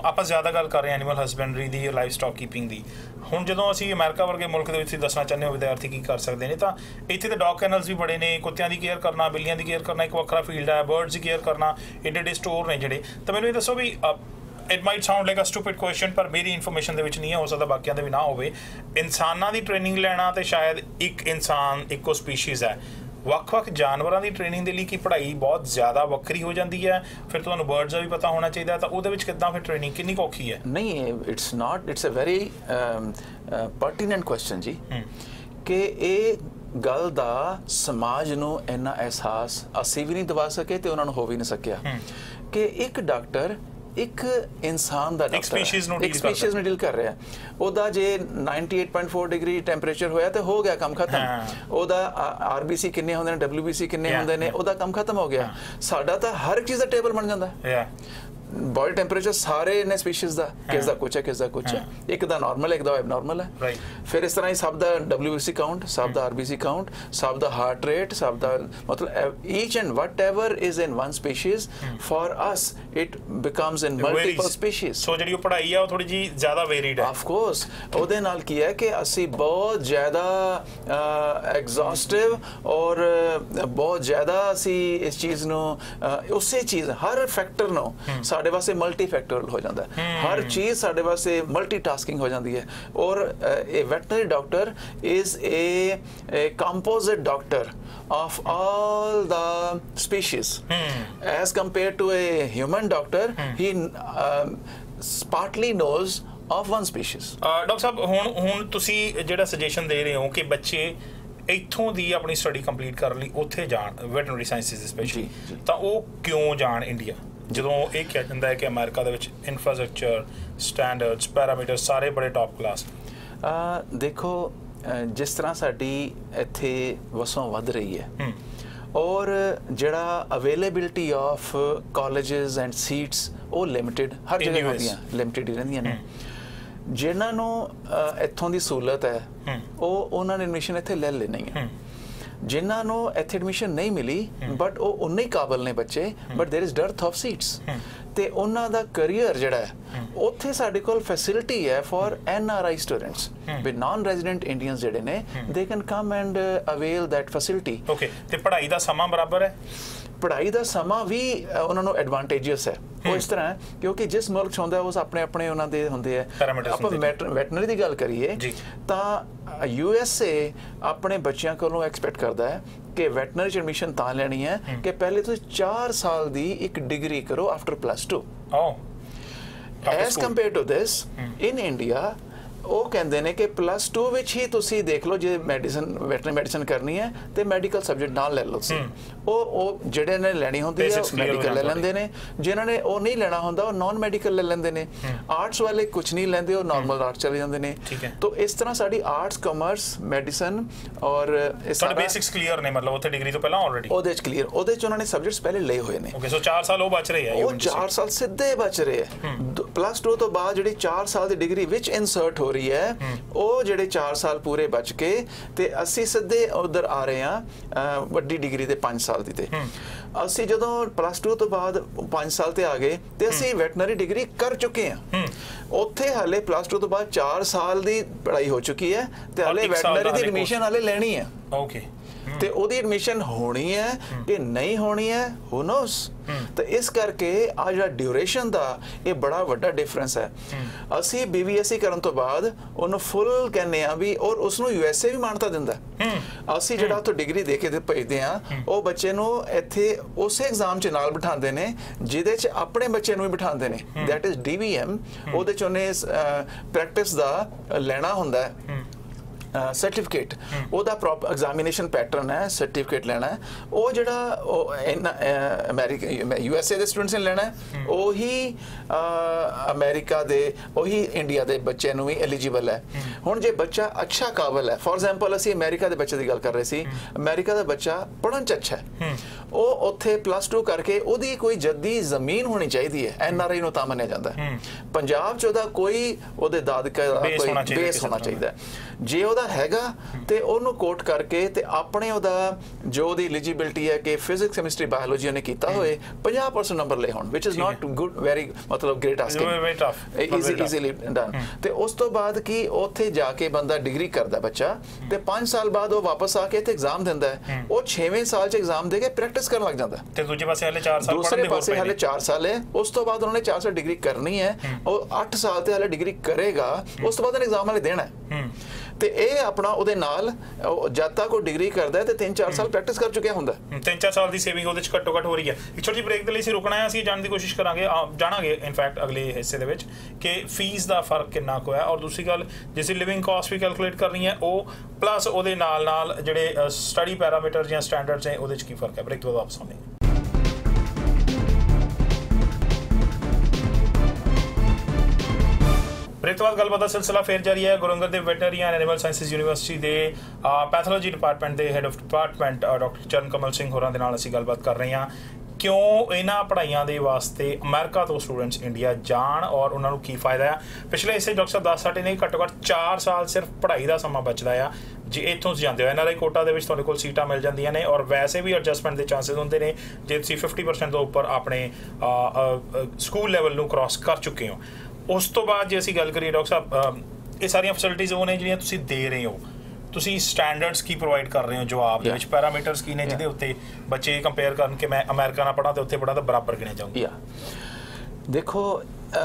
ਆਪਾਂ ਜ਼ਿਆਦਾ ਗੱਲ ਕਰ ਰਹੇ ਹਾਂ ਐਨੀਮਲ ਹਸਬੈਂਡਰੀ ਦੀ, ਲਾਈਵ ਸਟਾਕ ਕੀਪਿੰਗ ਦੀ। ਹੁਣ ਜਦੋਂ ਅਸੀਂ ਅਮਰੀਕਾ ਵਰਗੇ ਮੁਲਕ ਦੇ ਵਿੱਚ ਦੱਸਣਾ ਚਾਹੁੰਦੇ ਹੋ ਵਿਦਿਆਰਥੀ ਕੀ ਕਰ ਸਕਦੇ ਨੇ, ਤਾਂ ਇੱਥੇ ਤਾਂ ਡੌਗ ਕੈਨਲਸ ਵੀ ਬੜੇ ਨੇ। ਕੁੱਤਿਆਂ ਦੀ ਕੇਅਰ ਕਰਨਾ, ਬਿੱਲੀਆਂ ਦੀ ਕੇਅਰ ਕਰਨਾ ਇੱਕ ਵੱਖਰਾ ਫੀਲਡ ਹੈ, ਬਰਡਸ ਦੀ ਕੇਅਰ ਕਰਨਾ, ਏਡੇ ਸਟੋਰ ਨੇ ਜਿਹੜੇ। ਤਾਂ ਮੈਨੂੰ ਇਹ ਦੱਸੋ ਵੀ it might sound like a stupid question, ਪਰ ਮੇਰੀ ਇਨਫੋਰਮੇਸ਼ਨ ਦੇ ਵਿੱਚ ਨਹੀਂ ਹੈ, ਹੋ ਸਕਦਾ ਬਾਕੀਆਂ ਦੇ ਵੀ ਨਾ ਹੋਵੇ। ਇਨਸਾਨਾਂ ਦੀ ਟ੍ਰੇਨਿੰਗ ਲੈਣਾ ਤੇ ਸ਼ਾਇਦ ਇੱਕ ਇਨਸਾਨ ਇੱਕੋ ਸਪੀਸ਼ੀਜ਼ ਹੈ, ਵੱਖ-ਵੱਖ ਜਾਨਵਰਾਂ ਦੀ ਟ੍ਰੇਨਿੰਗ ਦੇ ਲਈ ਕੀ ਪੜ੍ਹਾਈ ਬਹੁਤ ਜ਼ਿਆਦਾ ਵੱਖਰੀ ਹੋ ਜਾਂਦੀ ਹੈ? ਫਿਰ ਤੁਹਾਨੂੰ ਬਰਡਸ ਦਾ ਵੀ ਪਤਾ ਹੋਣਾ ਚਾਹੀਦਾ, ਤਾਂ ਉਹਦੇ ਵਿੱਚ ਕਿੱਦਾਂ ਫਿਰ ਟ੍ਰੇਨਿੰਗ ਕਿੰਨੀ ਔਖੀ ਹੈ? ਨਹੀਂ, ਇਟਸ ਅ ਵੈਰੀ ਪਰਟੀਨੈਂਟ ਕੁਐਸਚਨ ਜੀ, ਕਿ ਇਹ ਗੱਲ ਦਾ ਸਮਾਜ ਨੂੰ ਇੰਨਾ ਅਹਿਸਾਸ ਅਸੀਂ ਵੀ ਨਹੀਂ ਦਿਵਾ ਸਕੇ ਤੇ ਉਹਨਾਂ ਨੂੰ ਹੋ ਵੀ ਨਹੀਂ ਸਕਿਆ ਕਿ ਇੱਕ ਡਾਕਟਰ ਇੱਕ ਇਨਸਾਨ ਦਾ, ਇੱਕ ਸਪੀਸ਼ੀਜ਼ ਨੂੰ ਡੀਲ ਕਰ ਰਿਹਾ। ਉਹਦਾ ਜੇ 98.4 ਡਿਗਰੀ ਟੈਂਪਰੇਚਰ ਹੋਇਆ ਤੇ ਹੋ ਗਿਆ, ਕੰਮ ਖਤਮ। ਉਹਦਾ RBC ਕਿੰਨੇ ਹੁੰਦੇ ਨੇ, WBC ਕਿੰਨੇ ਹੁੰਦੇ ਨੇ, ਉਹਦਾ ਕੰਮ ਖਤਮ ਹੋ ਗਿਆ। ਸਾਡਾ ਤਾਂ ਹਰ ਚੀਜ਼ ਦਾ ਟੇਬਲ ਬਣ ਜਾਂਦਾ ਹੈ। ਬੋਡੀ ਟੈਂਪਰੇਚਰ ਸਾਰੇ ਨੇ ਸਪੀਸ਼ੀਜ਼ ਦਾ, ਕਿਸ ਦਾ ਕੁਛ ਹੈ, ਕਿਸ ਦਾ ਕੁਛ ਹੈ, ਇੱਕ ਦਾ ਨਾਰਮਲ ਹੈ, ਇੱਕ ਦਾ ਐਬਨੋਰਮਲ ਹੈ। ਫਿਰ ਇਸ ਤਰ੍ਹਾਂ ਹੀ ਸਭ ਦਾ WBC ਕਾਊਂਟ, ਸਭ ਦਾ RBC ਕਾਊਂਟ, ਸਭ ਦਾ ਹਾਰਟ ਰੇਟ, ਸਭ ਦਾ ਮਤਲਬ each and whatever is in one species, for us it becomes in multiple species. So ਜਿਹੜੀ ਉਹ ਪੜ੍ਹਾਈ ਆ ਉਹ ਥੋੜੀ ਜੀ ਜ਼ਿਆਦਾ ਵੇਰੀਡ ਹੈ। ਆਫ ਕੋਰਸ, ਉਹਦੇ ਨਾਲ ਕੀ ਹੈ ਕਿ ਅਸੀਂ ਬਹੁਤ ਜ਼ਿਆਦਾ ਐਗਜ਼ੌਸਟਿਵ ਔਰ ਬਹੁਤ ਜ਼ਿਆਦਾ ਅਸੀਂ ਇਸ ਚੀਜ਼ ਨੂੰ, ਉਸੇ ਚੀਜ਼ ਹਰ ਫੈਕਟਰ ਨੂੰ ਸਾਡੇ ਵਾਸਤੇ ਮਲਟੀ ਫੈਕਟੋਰਲ ਹੋ ਜਾਂਦਾ ਹੈ। ਹਰ ਚੀਜ਼ ਸਾਡੇ ਵਾਸਤੇ ਮਲਟੀਟਾਸਕਿੰਗ ਹੋ ਜਾਂਦੀ ਹੈ। ਔਰ a veterinary doctor is a composite doctor of all the species as compared to a human doctor. He partly knows of one species. Doctor ਸਾਹਿਬ, ਹੁਣ ਤੁਸੀਂ ਜਿਹੜਾ ਸੁਜੈਸ਼ਨ ਦੇ ਰਹੇ ਹੋ ਕਿ ਬੱਚੇ ਇੱਥੋਂ ਦੀ ਆਪਣੀ ਸਟੱਡੀ ਕੰਪਲੀਟ ਕਰਨ ਲਈ ਉੱਥੇ ਜਾਣ, ਵੈਟਰਨਰੀ ਸਾਇੰਸਿਸ ਸਪੈਸ਼ਲੀ, ਤਾਂ ਉਹ ਕਿਉਂ ਜਾਣ ਇੰਡੀਆ, ਜਦੋਂ ਇਹ ਕਿਹਾ ਜਾਂਦਾ ਹੈ ਕਿ ਅਮਰੀਕਾ ਦੇ ਵਿੱਚ ਇਨਫਰਾਸਟ੍ਰਕਚਰ, ਸਟੈਂਡਰਡਸ, ਪੈਰਾਮੀਟਰ ਸਾਰੇ ਬੜੇ ਟੌਪ ਕਲਾਸ? ਦੇਖੋ, ਜਿਸ ਤਰ੍ਹਾਂ ਸਾਡੀ ਇੱਥੇ ਵਸੋਂ ਵੱਧ ਰਹੀ ਹੈ ਔਰ ਜਿਹੜਾ availability of colleges and seats ਉਹ ਲਿਮਿਟਿਡ ਹਰ ਜਗ੍ਹਾ ਹੁੰਦੀਆਂ, ਲਿਮਿਟਿਡ ਹੀ ਰਹਿੰਦੀਆਂ ਨੇ। ਜਿਨ੍ਹਾਂ ਨੂੰ ਇੱਥੋਂ ਦੀ ਸਹੂਲਤ ਹੈ ਉਹ ਉਹਨਾਂ ਨੇ ਐਡਮਿਸ਼ਨ ਇੱਥੇ ਲੈ ਲੈਣੀ ਹੈ। ਜਿਨ੍ਹਾਂ ਨੂੰ ਇੱਥੇ ਐਡਮਿਸ਼ਨ ਨਹੀਂ ਮਿਲੀ ਬਟ ਉਹ ਉਨੇ ਹੀ ਕਾਬਲ ਨੇ ਬੱਚੇ, but there is ਡਰਥ of seats, ਤੇ ਉਹਨਾਂ ਦਾ ਕਰੀਅਰ ਜਿਹੜਾ ਹੈ ਉੱਥੇ ਸਾਡੇ ਕੋਲ ਫੈਸਿਲਿਟੀ ਹੈ ਫॉर NRI ਸਟੂਡੈਂਟਸ ਵੀ ਨਾਨ ਰੈਜ਼ੀਡੈਂਟ ਇੰਡੀਅਨਸ ਜਿਹੜੇ ਨੇ ਦੇ can come and avail that facility. Okay, ਤੇ ਪੜ੍ਹਾਈ ਦਾ ਸਮਾਂ ਬਰਾਬਰ ਹੈ? ਪੜ੍ਹਾਈ ਦਾ ਸਮਾਂ ਵੀ ਉਹਨਾਂ ਨੂੰ ਐਡਵਾਂਟੇਜਸ ਹੈ। ਉਹ ਇਸ ਤਰ੍ਹਾਂ ਹੈ ਕਿਉਂਕਿ ਜਿਸ ਮੁਲਕ 'ਚ ਹੁੰਦਾ ਉਸ ਆਪਣੇ ਆਪਣੇ ਉਹਨਾਂ ਦੇ ਹੁੰਦੇ ਹੈ। ਆਪਾਂ ਵੈਟਨਰੀ ਦੀ ਗੱਲ ਕਰੀਏ ਤਾਂ USA ਆਪਣੇ ਬੱਚਿਆਂ ਕੋਲੋਂ ਐਕਸਪੈਕਟ ਕਰਦਾ ਹੈ ਕਿ ਵੈਟਨਰੀ 'ਚ ਐਡਮਿਸ਼ਨ ਤਾਂ ਲੈਣੀ ਹੈ ਕਿ ਪਹਿਲੇ ਤੁਸੀਂ 4 ਸਾਲ ਦੀ ਇੱਕ ਡਿਗਰੀ ਕਰੋ after +2। As compare to this in India ਉਹ ਕਹਿੰਦੇ ਨੇ ਕਿ +2 ਵਿੱਚ ਹੀ ਤੁਸੀਂ ਦੇਖ ਲਓ ਜੇ ਵੈਟਰਨਰੀ ਮੈਡੀਸਨ ਕਰਨੀ ਹੈ ਤੇ ਮੈਡੀਕਲ ਸਬਜੈਕਟ ਨਾਲ ਲੈ ਲਓ ਤੁਸੀਂ। ਉਹ ਜਿਹੜੇ ਨੇ ਲੈਣੀ ਹੁੰਦੀ ਹੈ ਮੈਡੀਕਲ ਲੈ ਲੈਂਦੇ ਨੇ, ਜਿਨ੍ਹਾਂ ਨੇ ਉਹ ਨਹੀਂ ਲੈਣਾ ਹੁੰਦਾ ਉਹ ਨਾਨ ਮੈਡੀਕਲ ਲੈ ਲੈਂਦੇ ਨੇ। ਆਰਟਸ ਵਾਲੇ ਕੁਝ ਨਹੀਂ ਲੈਂਦੇ, ਉਹ ਨਾਰਮਲ ਆਰਟਸ ਚਲੇ ਜਾਂਦੇ ਨੇ। ਤਾਂ ਇਸ ਤਰ੍ਹਾਂ ਸਾਡੀ ਆਰਟਸ, ਕਾਮਰਸ, ਮੈਡੀਸਨ ਔਰ ਸਾਡਾ ਬੇਸਿਕਸ ਕਲੀਅਰ ਨੇ, ਮਤਲਬ ਉੱਥੇ ਡਿਗਰੀ ਤੋਂ ਪਹਿਲਾਂ ਆਲਰੇਡੀ ਉਹਦੇ 'ਚ ਕਲੀਅਰ, ਉਹਦੇ 'ਚ ਉਹਨਾਂ ਨੇ ਸਬਜੈਕਟਸ ਪਹਿਲੇ ਲਏ ਹੋਏ ਨੇ। ਓਕੇ, ਸੋ 4 ਸਾਲ ਉਹ ਬਚ ਰਹੇ ਆ, ਉਹ 4 ਸਾਲ ਸਿੱਧੇ ਬਚ ਰਹੇ ਆ। +2 ਤੋਂ ਬਾਅਦ ਜਿਹੜੀ 4 ਸਾਲ ਦੀ ਡਿਗਰੀ ਵਿੱਚ ਇਨਸਰਟ ਹੋ ਰਹੀ ਹੈ ਉਹ ਜਿਹੜੇ 4 ਸਾਲ ਪੂਰੇ ਬਚ ਕੇ ਤੇ ਅਸੀਂ ਸਿੱਧੇ ਉਧਰ ਆ ਰਹੇ ਹਾਂ ਵੱਡੀ ਡਿਗਰੀ ਦੇ 5 ਸਾਲ ਦੀ। ਤੇ ਅਸੀਂ ਜਦੋਂ +2 ਤੋਂ ਬਾਅਦ 5 ਸਾਲ ਤੇ ਆ ਗਏ ਤੇ ਅਸੀਂ ਵੈਟਨਰੀ ਡਿਗਰੀ ਕਰ ਚੁੱਕੇ ਹਾਂ। ਉੱਥੇ ਹਾਲੇ +2 ਤੋਂ ਬਾਅਦ 4 ਸਾਲ ਦੀ ਪੜ੍ਹਾਈ ਹੋ ਚੁੱਕੀ ਹੈ ਤੇ ਹਾਲੇ ਵੈਟਨਰੀ ਦੀ ਐਡਮਿਸ਼ਨ ਹਾਲੇ ਲੈਣੀ ਹੈ। ਓਕੇ, ਤੇ ਉਹਦੀ ਐਡਮਿਸ਼ਨ ਹੋਣੀ ਹੈ ਕਿ ਨਹੀਂ ਹੋਣੀ ਹੈ ਹੂ ਨੋਸ। ਤੇ ਇਸ ਕਰਕੇ ਆ ਜਿਹੜਾ ਡਿਊਰੇਸ਼ਨ ਦਾ ਇਹ ਬੜਾ ਵੱਡਾ ਡਿਫਰੈਂਸ ਹੈ। ਅਸੀਂ BBSc ਕਰਨ ਤੋਂ ਬਾਅਦ ਉਹਨੂੰ ਫੁੱਲ ਕਹਿੰਦੇ ਆ ਵੀ, ਔਰ ਉਸਨੂੰ USA ਵੀ ਮਾਨਤਾ ਦਿੰਦਾ। ਅਸੀਂ ਜਿਹੜਾ ਉੱਥੋਂ ਡਿਗਰੀ ਦੇ ਕੇ ਭੇਜਦੇ ਆ ਉਹ ਬੱਚੇ ਨੂੰ ਇੱਥੇ ਉਸੇ ਐਗਜ਼ਾਮ 'ਚ ਨਾਲ ਬਿਠਾਉਂਦੇ ਨੇ ਜਿਹਦੇ 'ਚ ਆਪਣੇ ਬੱਚੇ ਨੂੰ ਵੀ ਬਿਠਾਉਂਦੇ ਨੇ, ਦੈਟ ਇਜ਼ DVM। ਉਹਦੇ 'ਚ ਉਹਨੇ ਪ੍ਰੈਕਟਿਸ ਦਾ ਲੈਣਾ ਹੁੰਦਾ ਹੈ ਸਰਟੀਫਿਕੇਟ, ਉਹਦਾ ਪ੍ਰੋਪਰ ਐਗਜ਼ਾਮੀਨੇਸ਼ਨ ਪੈਟਰਨ ਹੈ, ਸਰਟੀਫਿਕੇਟ ਲੈਣਾ ਹੈ। ਉਹ ਜਿਹੜਾ ਅਮਰੀਕਾ USA ਦੇ ਸਟੂਡੈਂਟਸ ਨੇ ਲੈਣਾ ਹੈ, ਉਹੀ ਅਮਰੀਕਾ ਦੇ, ਉਹੀ ਇੰਡੀਆ ਦੇ ਬੱਚੇ ਨੂੰ ਵੀ ਐਲੀਜੀਬਲ ਹੈ। ਹੁਣ ਜੇ ਬੱਚਾ ਅੱਛਾ ਕਾਬਲ ਹੈ, ਫੋਰ ਐਗਜ਼ਾਮਪਲ ਅਸੀਂ ਅਮਰੀਕਾ ਦੇ ਬੱਚੇ ਦੀ ਗੱਲ ਕਰ ਰਹੇ ਸੀ, ਅਮਰੀਕਾ ਦਾ ਬੱਚਾ ਪੜ੍ਹਨ 'ਚ ਅੱਛਾ ਹੈ, ਉਹ ਉੱਥੇ +2 ਕਰਕੇ ਉਹਦੀ ਕੋਈ ਜੱਦੀ ਜ਼ਮੀਨ ਹੋਣੀ ਚਾਹੀਦੀ ਹੈ, NRI ਨੂੰ ਤਾਂ ਮੰਨਿਆ ਜਾਂਦਾ ਹੈ। ਪੰਜਾਬ 'ਚ ਉਹਦਾ ਕੋਈ ਉਹਦੇ ਦਾਦਕਾ ਦਾ ਕੋਈ ਬੇਸ ਹੋਣਾ ਚਾਹੀਦਾ ਹੈ। ਜੇ ਉਹਦਾ ਹੈਗਾ ਤੇ ਉਹਨੂੰ ਕੋਟ ਕਰਕੇ ਤੇ ਆਪਣੇ ਉਹਦਾ ਜੋ ਉਹਦੀ ਐਲੀਜੀਬਿਲਟੀ ਹੈ ਕਿ ਫਿਜ਼ਿਕਸ, ਕੈਮਿਸਟਰੀ, ਬਾਇਓਲੋਜੀ ਉਹਨੇ ਕੀਤਾ ਹੋਏ 50% ਨੰਬਰ ਲੈ ਹੋਣ, ਵਿਚ ਇਜ਼ ਨਾਟ ਗੁੱਡ, ਵੈਰੀ ਮਤਲਬ ਗ੍ਰੇਟ ਆਸਕਿੰਗ, ਈਜ਼ੀਲੀ ਡਨ। ਤੇ ਉਸ ਤੋਂ ਬਾਅਦ ਕੀ ਉੱਥੇ ਜਾ ਕੇ ਬੰਦਾ ਡਿਗਰੀ ਕਰਦਾ ਬੱਚਾ ਤੇ 5 ਸਾਲ ਬਾਅਦ ਉਹ ਵਾਪਸ ਆ ਕੇ ਇੱਥੇ ਐਗਜ਼ਾਮ ਦਿੰਦਾ ਹੈ। ਉਹ 6ਵੇਂ ਸਾਲ 'ਚ ਐਗਜ਼ਾਮ ਦੇ ਕੇ ਪ੍ਰੈਕਟਿਸ ਕਰਨ ਲੱਗ ਜਾਂਦਾ ਤੇ ਦੂਜੇ ਪਾਸੇ ਹਾਲੇ 4 ਸਾਲ ਦੂਸਰੇ ਪਾਸੇ ਹਾਲੇ 4 ਸਾਲ ਹੈ। ਉਸ ਤੋਂ ਬਾਅਦ ਉਹਨੇ 4 ਸਾਲ ਡਿਗਰੀ ਕਰਨੀ ਹੈ, ਉਹ 8 ਸਾਲ ਤੇ ਹਾਲੇ ਡਿਗਰੀ ਕਰੇਗਾ, ਉਸ ਤੋਂ ਬਾਅਦ ਐਗਜ਼ਾਮ ਹਾਲੇ ਦੇਣਾ ਹੈ। ਤੇ ਇਹ ਆਪਣਾ ਉਹਦੇ ਨਾਲ ਜਦ ਤੱਕ ਉਹ ਡਿਗਰੀ ਕਰਦਾ ਹੈ ਤੇ 3-4 ਸਾਲ ਪ੍ਰੈਕਟਿਸ ਕਰ ਚੁੱਕਿਆ ਹੁੰਦਾ। 3-4 ਸਾਲ ਦੀ ਸੇਵਿੰਗ ਉਹਦੇ 'ਚ ਘੱਟੋ ਘੱਟ ਹੋ ਰਹੀ ਹੈ। ਇੱਕ ਛੋਟੀ ਬ੍ਰੇਕ ਦੇ ਲਈ ਅਸੀਂ ਰੁਕਣਾ ਹੈ, ਅਸੀਂ ਜਾਣਨ ਦੀ ਕੋਸ਼ਿਸ਼ ਕਰਾਂਗੇ, ਜਾਣਾਂਗੇ ਇਨਫੈਕਟ ਅਗਲੇ ਹਿੱਸੇ ਦੇ ਵਿੱਚ ਕਿ ਫੀਸ ਦਾ ਫਰਕ ਕਿੰਨਾ ਕੁ ਹੈ, ਔਰ ਦੂਸਰੀ ਗੱਲ ਜਿਸ ਦੀ ਲਿਵਿੰਗ ਕਾਸਟ ਵੀ ਕੈਲਕੂਲੇਟ ਕਰਨੀ ਹੈ ਉਹ, ਪਲੱਸ ਉਹਦੇ ਨਾਲ ਜਿਹੜੇ ਸਟੱਡੀ ਪੈਰਾਮੀਟਰ ਜਾਂ ਸਟੈਂਡਰਡਸ ਹੈ ਉਹਦੇ 'ਚ ਕੀ ਫਰਕ ਹੈ। ਬ੍ਰੇਕ ਤੋਂ ਬਾਅਦ ਵਾਪਸ ਆਉਂਦੇ ਹਾਂ। ਬ੍ਰੇਕ ਤੋਂ ਬਾਅਦ ਗੱਲਬਾਤ ਦਾ ਸਿਲਸਿਲਾ ਫੇਰ ਜਾਰੀ ਹੈ। Guru Angad Dev veterinary and animal sciences university ਦੇ ਪੈਥੋਲੋਜੀ ਡਿਪਾਰਟਮੈਂਟ ਦੇ head of department doctor Charan Kamal Singh ਹੋਰਾਂ ਦੇ ਨਾਲ ਅਸੀਂ ਗੱਲਬਾਤ ਕਰ ਰਹੇ ਹਾਂ ਕਿਉਂ ਇਹਨਾਂ ਪੜ੍ਹਾਈਆਂ ਦੇ ਵਾਸਤੇ ਅਮਰੀਕਾ ਤੋਂ ਸਟੂਡੈਂਟਸ ਇੰਡੀਆ ਜਾਣ ਔਰ ਉਹਨਾਂ ਨੂੰ ਕੀ ਫਾਇਦਾ ਆ। ਪਿਛਲੇ ਹਿੱਸੇ ਡਾਕਟਰ ਸਾਹਿਬ ਦੱਸ ਸਾਡੇ ਨੇ ਘੱਟੋ ਘੱਟ 4 ਸਾਲ ਸਿਰਫ ਪੜ੍ਹਾਈ ਦਾ ਸਮਾਂ ਬਚਦਾ ਆ ਜੇ ਇੱਥੋਂ ਜਾਂਦੇ ਹੋ। NRI ਕੋਟਾ ਦੇ ਵਿੱਚ ਤੁਹਾਡੇ ਕੋਲ ਸੀਟਾਂ ਮਿਲ ਜਾਂਦੀਆਂ ਨੇ ਔਰ ਵੈਸੇ ਵੀ ਐਡਜਸਟਮੈਂਟ ਦੇ ਚਾਂਸਸ ਹੁੰਦੇ ਨੇ ਜੇ ਤੁਸੀਂ 50% ਤੋਂ ਉੱਪਰ ਆਪਣੇ ਸਕੂਲ ਲੈਵਲ ਨੂੰ ਕ੍ਰਾਸ ਕਰ ਚੁੱਕੇ ਹੋ। ਉਸ ਤੋਂ ਬਾਅਦ ਜੇ ਅਸੀਂ ਗੱਲ ਕਰੀਏ ਡਾਕਟਰ ਸਾਹਿਬ ਇਹ ਸਾਰੀਆਂ ਫੈਸਿਲਿਟੀਜ਼ ਉਹ ਨੇ ਜਿਹੜੀਆਂ ਤੁਸੀਂ ਦੇ ਰਹੇ ਹੋ, ਤੁਸੀਂ ਸਟੈਂਡਰਡਸ ਕੀ ਪ੍ਰੋਵਾਈਡ ਕਰ ਰਹੇ ਹੋ ਜਵਾਬ ਦੇ ਵਿੱਚ, ਪੈਰਾਮੀਟਰਸ ਕੀ ਨੇ ਜਿਹਦੇ ਉੱਤੇ ਬੱਚੇ ਕੰਪੇਅਰ ਕਰਨ ਕਿ ਮੈਂ ਅਮਰੀਕਾ ਨਾਲ ਪੜ੍ਹਾਂ ਤੇ ਉੱਥੇ ਪੜ੍ਹਾਂ ਤਾਂ ਬਰਾਬਰ ਗਿਣੇ ਜਾਊਂਗਾ। ਦੇਖੋ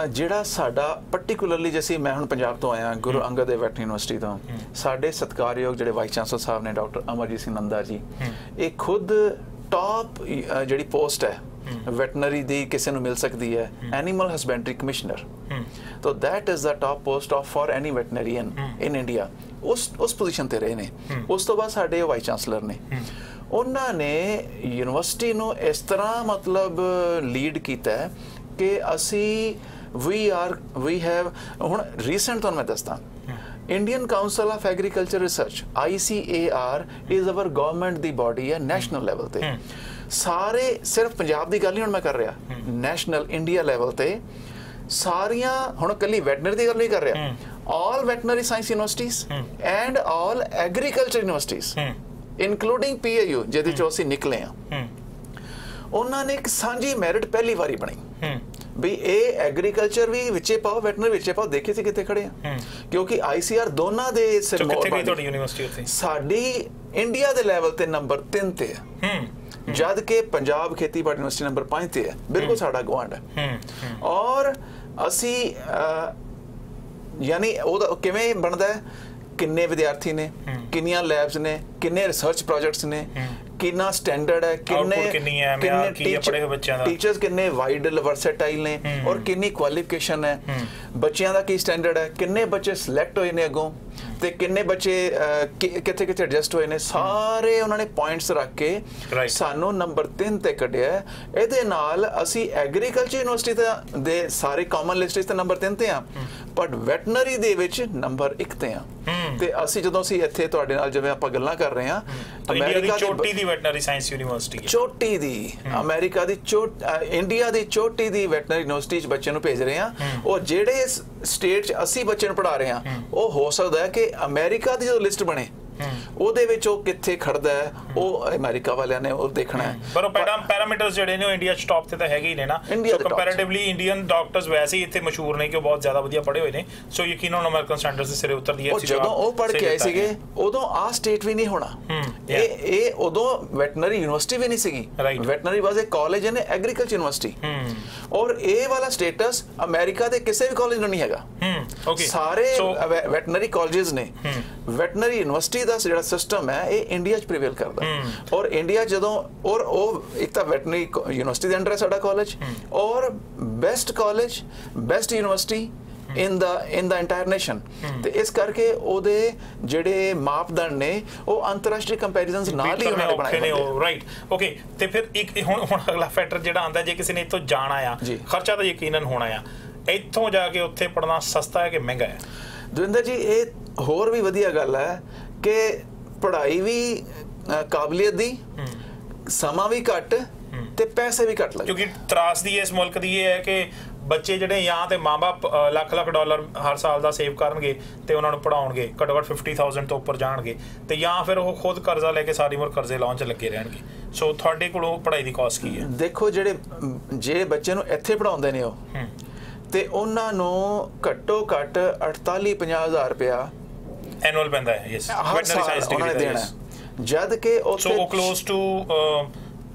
ਜਿਹੜਾ ਸਾਡਾ ਪਰਟੀਕੂਲਰਲੀ ਜਿਵੇਂ ਮੈਂ ਹੁਣ ਪੰਜਾਬ ਤੋਂ ਆਇਆ ਗੁਰੂ ਅੰਗਦ ਦੇਵ ਵੈਟਰਨਰੀ ਯੂਨੀਵਰਸਿਟੀ ਤੋਂ, ਸਾਡੇ ਸਤਿਕਾਰਯੋਗ ਜਿਹੜੇ ਵਾਈਸ ਚਾਂਸਲਰ ਸਾਹਿਬ ਨੇ ਡਾਕਟਰ ਅਮਰਜੀਤ ਸਿੰਘ ਨੰਦਾ ਜੀ, ਇਹ ਖੁਦ ਟਾਪ ਜਿਹੜੀ ਪੋਸਟ ਹੈ ਵੈਟਰਨਰੀ ਦੀ ਕਿਸੇ ਨੂੰ ਮਿਲ ਸਕਦੀ ਹੈ, ਐਨੀਮਲ ਹਸਬੈਂਡਰੀ ਕਮਿਸ਼ਨਰ। तो that is the top post of for any veterinarian in India. उस पोजीशन ते रहे ने। उस तो बाद साडे वाइस चांसलर ने उन्होंने यूनिवर्सिटी ਨੂੰ ਇਸ ਤਰ੍ਹਾਂ ਮਤਲਬ ਲੀਡ ਕੀਤਾ ਕਿ ਅਸੀਂ we have ਹੁਣ ਰੀਸੈਂਟ ਤੁਹਾਨੂੰ ਮੈਂ ਦੱਸਦਾ Indian Council of Agriculture Research ICAR is our government the body ਹੈ national level ਤੇ। ਸਾਰੇ ਸਿਰਫ ਪੰਜਾਬ ਦੀ ਗੱਲ ਨਹੀਂ ਹੁਣ ਮੈਂ ਕਰ ਰਿਹਾ, ਨੈਸ਼ਨਲ ਇੰਡੀਆ ਲੈਵਲ ਤੇ ਸਾਰੀਆਂ ਹੁਣ ਕੱਲੀ ਵੈਟਨਰੀ ਦੀ ਗੱਲ ਨਹੀਂ ਕਰ ਰਿਹਾ, all veterinary science universities and all agriculture universities including PAU ਜਿਹਦੇ ਚੋਂ ਅਸੀਂ ਨਿਕਲੇ ਆ, ਉਹਨਾਂ ਨੇ ਇੱਕ ਸਾਂਝੀ ਮੈਰਿਟ ਪਹਿਲੀ ਵਾਰੀ ਬਣਾਈ ਵੀ ਇਹ ਐਗਰੀਕਲਚਰ ਵੀ ਵਿੱਚੇ ਪਾਓ, ਵੈਟਰਨਰੀ ਵਿੱਚੇ ਪਾਓ, ਦੇਖੇ ਸੀ ਕਿੱਥੇ ਖੜੇ ਆ, ਕਿਉਂਕਿ ICR ਦੋਨਾਂ ਦੇ ਕਿੱਥੇ ਗਈ ਤੁਹਾਡੀ ਯੂਨੀਵਰਸਿਟੀ ਉੱਥੇ? ਸਾਡੀ ਇੰਡੀਆ ਦੇ ਲੈਵਲ ਤੇ ਨੰਬਰ 3 ਤੇ ਹੈ, ਜਦ ਕਿ ਪੰਜਾਬ ਖੇਤੀਬਾੜੀ ਯੂਨੀਵਰਸਿਟੀ ਨੰਬਰ 5 ਤੇ ਹੈ, ਬਿਲਕੁਲ ਸਾਡਾ ਗੁਆਂਢ ਹੈ। ਔਰ ਅਸੀਂ ਯਾਨੀ ਉਹਦਾ ਕਿਵੇਂ ਬਣਦਾ ਹੈ, ਕਿੰਨੇ ਵਿਦਿਆਰਥੀ ਨੇ, ਕਿੰਨੀਆਂ ਲੈਬਸ ਨੇ, ਕਿੰਨੇ ਰਿਸਰਚ ਪ੍ਰੋਜੈਕਟਸ ਨੇ, ਕਿੰਨਾ ਸਟੈਂਡਰਡ ਹੈ, ਕਿੰਨੇ ਟੀਚਰਸ ਕਿੰਨੇ ਵਾਈਡ ਵਰਸੇਟਾਈਲ ਨੇ, ਔਰ ਕਿੰਨੀ ਕੁਆਲੀਫਿਕੇਸ਼ਨ ਹੈ, ਬੱਚਿਆਂ ਦਾ ਕੀ ਸਟੈਂਡਰਡ ਹੈ, ਕਿੰਨੇ ਬੱਚੇ ਸਿਲੈਕਟ ਹੋਏ ਨੇ ਅੱਗੋਂ, ਤੇ ਕਿੰਨੇ ਬੱਚੇ ਕਿੱਥੇ ਕਿੱਥੇ ਐਡਜਸਟ ਹੋਏ ਨੇ, ਸਾਰੇ ਉਹਨਾਂ ਨੇ ਪੁਆਇੰਟਸ ਰੱਖ ਕੇ ਸਾਨੂੰ ਨੰਬਰ 3 ਤੇ ਕੱਢਿਆ। ਇਹਦੇ ਨਾਲ ਅਸੀਂ ਐਗਰੀਕਲਚਰ ਯੂਨੀਵਰਸਿਟੀ ਦੇ ਸਾਰੇ ਕਾਮਨ ਲਿਸਟ ਤੇ ਨੰਬਰ 3 ਤੇ ਆ, ਬਟ ਵੈਟਰਨਰੀ ਦੇ ਵਿੱਚ ਨੰਬਰ 1 ਤੇ ਆ। ਤੇ ਅਸੀਂ ਜਦੋਂ ਅਸੀਂ ਇੱਥੇ ਤੁਹਾਡੇ ਨਾਲ ਜਿਵੇਂ ਆਪਾਂ ਗੱਲਾਂ ਕਰ ਰਹੇ ਹਾਂ, ਅਮਰੀਕਾ ਦੀ ਚੋਟੀ ਦੀ ਵੈਟਰਨਰੀ ਸਾਇੰਸ ਯੂਨੀਵਰਸਿਟੀ, ਚੋਟੀ ਦੀ ਅਮਰੀਕਾ ਦੀ ਇੰਡੀਆ ਦੀ ਚੋਟੀ ਦੀ ਵੈਟਰਨਰੀ ਯੂਨੀਵਰਸਿਟੀ 'ਚ ਬੱਚੇ ਨੂੰ ਭੇਜ ਰਹੇ ਹਾਂ। ਉਹ ਜਿਹੜੇ ਸਟੇਟ 'ਚ ਅਸੀਂ ਬੱਚੇ ਨੂੰ ਪੜ੍ਹਾ ਰਹੇ ਹਾਂ, ਉਹ ਹੋ ਸਕਦਾ ਹੈ ਕਿ ਅਮਰੀਕਾ ਦੀ ਜਦੋਂ ਲਿਸਟ ਬਣੇ ਉਹਦੇ ਵਿੱਚ ਉਹ ਕਿੱਥੇ ਖੜਦਾ ਹੈ, ਉਹ ਅਮਰੀਕਾ ਵਾਲਿਆਂ ਨੇ ਉਹ ਦੇਖਣਾ ਹੈ। ਪਰ ਉਹ ਪੈਰਾਮੀਟਰਸ ਜਿਹੜੇ ਨੇ ਉਹ ਇੰਡੀਆ 'ਚ ਟੌਪ ਤੇ ਤਾਂ ਹੈਗੇ ਹੀ ਨੇ ਨਾ, ਸੋ ਕੰਪੈਰੀਟਿਵਲੀ ਇੰਡੀਅਨ ਡਾਕਟਰਸ ਵੈਸੇ ਹੀ ਇੱਥੇ ਮਸ਼ਹੂਰ ਨੇ ਕਿ ਉਹ ਬਹੁਤ ਜ਼ਿਆਦਾ ਵਧੀਆ ਪੜ੍ਹੇ ਹੋਏ ਨੇ, ਸੋ ਯਕੀਨਨ ਅਮਰੀਕਨ ਸਟੈਂਡਰਡਸ ਦੇ ਸਿਰੇ ਉਤਰਦੀ ਹੈ। ਜਦੋਂ ਉਹ ਪੜ੍ਹ ਕੇ ਆਏ ਸੀਗੇ ਉਦੋਂ ਆਹ ਸਟੇਟ ਵੀ ਨਹੀਂ ਹੋਣਾ, ਇਹ ਉਦੋਂ ਵੈਟਰਨਰੀ ਯੂਨੀਵਰਸਿਟੀ ਵੀ ਨਹੀਂ ਸੀਗੀ, ਵੈਟਰਨਰੀ ਵਾਜ਼ ਅ ਕਾਲਜ ਇਨ ਐਗਰੀਕਲਚਰ ਯੂਨੀਵਰਸਿਟੀ, ਔਰ ਇਹ ਵਾਲਾ ਸਟੇਟਸ ਅਮਰੀਕਾ ਦੇ ਕਿਸੇ ਵੀ ਕਾਲਜ ਨੂੰ ਨਹੀਂ ਹੈਗਾ। ਸਾਰੇ ਵੈਟਰਨਰੀ ਕਾਲਜਸ ਨੇ, ਵੈਟਰਨਰੀ ਯੂਨੀਵਰਸਿਟੀ ਦਾ ਜਿਹੜਾ ਸਿਸਟਮ ਹੈ ਇਹ ਇੰਡੀਆ 'ਚ ਪ੍ਰੀਵੇਲ ਕਰਦਾ, ਔਰ ਇੰਡੀਆ ਜਦੋਂ ਔਰ ਉਹ ਇੱਕ ਤਾਂ ਵੈਟਰਨਰੀ ਯੂਨੀਵਰਸਿਟੀ ਦੇ ਅੰਡਰ ਹੈ ਸਾਡਾ ਕਾਲਜ, ਔਰ best college, best university in the entire nation, ਤੇ ਇਸ ਕਰਕੇ ਉਹਦੇ ਜਿਹੜੇ ਮਾਪਦੰਡ ਨੇ ਉਹ ਅੰਤਰਰਾਸ਼ਟਰੀ ਕੰਪੈਰੀਜ਼ਨਸ ਨਾਲ ਹੀ ਉਹਨਾਂ ਨੇ ਬਣਾਏ ਨੇ। Right, okay. ਤੇ ਫਿਰ ਇੱਕ ਹੁਣ ਅਗਲਾ ਫੈਕਟਰ ਜਿਹੜਾ ਆਉਂਦਾ, ਜੇ ਕਿਸੇ ਨੇ ਇੱਥੋਂ ਜਾਣਾ ਆ, ਖਰਚਾ ਤਾਂ ਯਕੀਨਨ ਹੋਣਾ ਆ, ਇੱਥੋਂ ਜਾ ਕੇ ਉੱਥੇ ਪੜ੍ਹਨਾ ਸਸਤਾ ਹੈ ਕਿ ਮਹਿੰਗਾ ਹੈ? ਦਵਿੰਦਰ ਜੀ, ਇਹ ਹੋਰ ਵੀ ਵਧੀਆ ਗੱਲ ਹੈ ਕਿ ਪੜ੍ਹਾਈ ਵੀ ਕਾਬਲੀਅਤ ਦੀ, ਸਮਾਂ ਵੀ ਘੱਟ ਤੇ ਪੈਸੇ ਵੀ ਘੱਟ ਲੱਗਦੇ, ਕਿਉਂਕਿ ਤਰਾਸਦੀ ਇਸ ਮੁਲਕ ਦੀ ਇਹ ਹੈ ਕਿ ਬੱਚੇ ਜਿਹੜੇ ਜਾਂ ਤੇ ਮਾਂ-ਬਾਪ ਲੱਖ ਡਾਲਰ ਹਰ ਸਾਲ ਦਾ ਸੇਵ ਕਰਨਗੇ ਤੇ ਉਹਨਾਂ ਨੂੰ ਪੜਾਉਣਗੇ, ਘੱਟੋ ਘੱਟ 50,000 ਤੋਂ ਉੱਪਰ ਜਾਣਗੇ, ਤੇ ਜਾਂ ਫਿਰ ਉਹ ਖੁਦ ਕਰਜ਼ਾ ਲੈ ਕੇ ਸਾਰੀ ਉਮਰ ਕਰਜ਼ੇ ਲਾਉਣ 'ਚ ਲੱਗੇ ਰਹਿਣਗੇ। ਸੋ ਤੁਹਾਡੇ ਕੋਲੋਂ ਪੜ੍ਹਾਈ ਦੀ ਕਾਸਟ ਕੀ ਹੈ? ਦੇਖੋ, ਜਿਹੜੇ ਬੱਚੇ ਨੂੰ ਇੱਥੇ ਪੜਾਉਂਦੇ ਨੇ ਉਹ ਤੇ ਉਹਨਾਂ ਨੂੰ ਘੱਟੋ ਘੱਟ 48-50 ਹਜ਼ਾਰ ਰੁਪਇਆ ਐਨੂਅਲ ਪੈਂਦਾ ਹੈ। ਯੈਸ, ਵੈਟਰਨਰੀ ਸਾਇੰਸ ਡਿਗਰੀ ਦੇਣਾ, ਜਦ ਕਿ ਉੱਥੇ ਉਹ ਕਲੋਜ਼ ਟੂ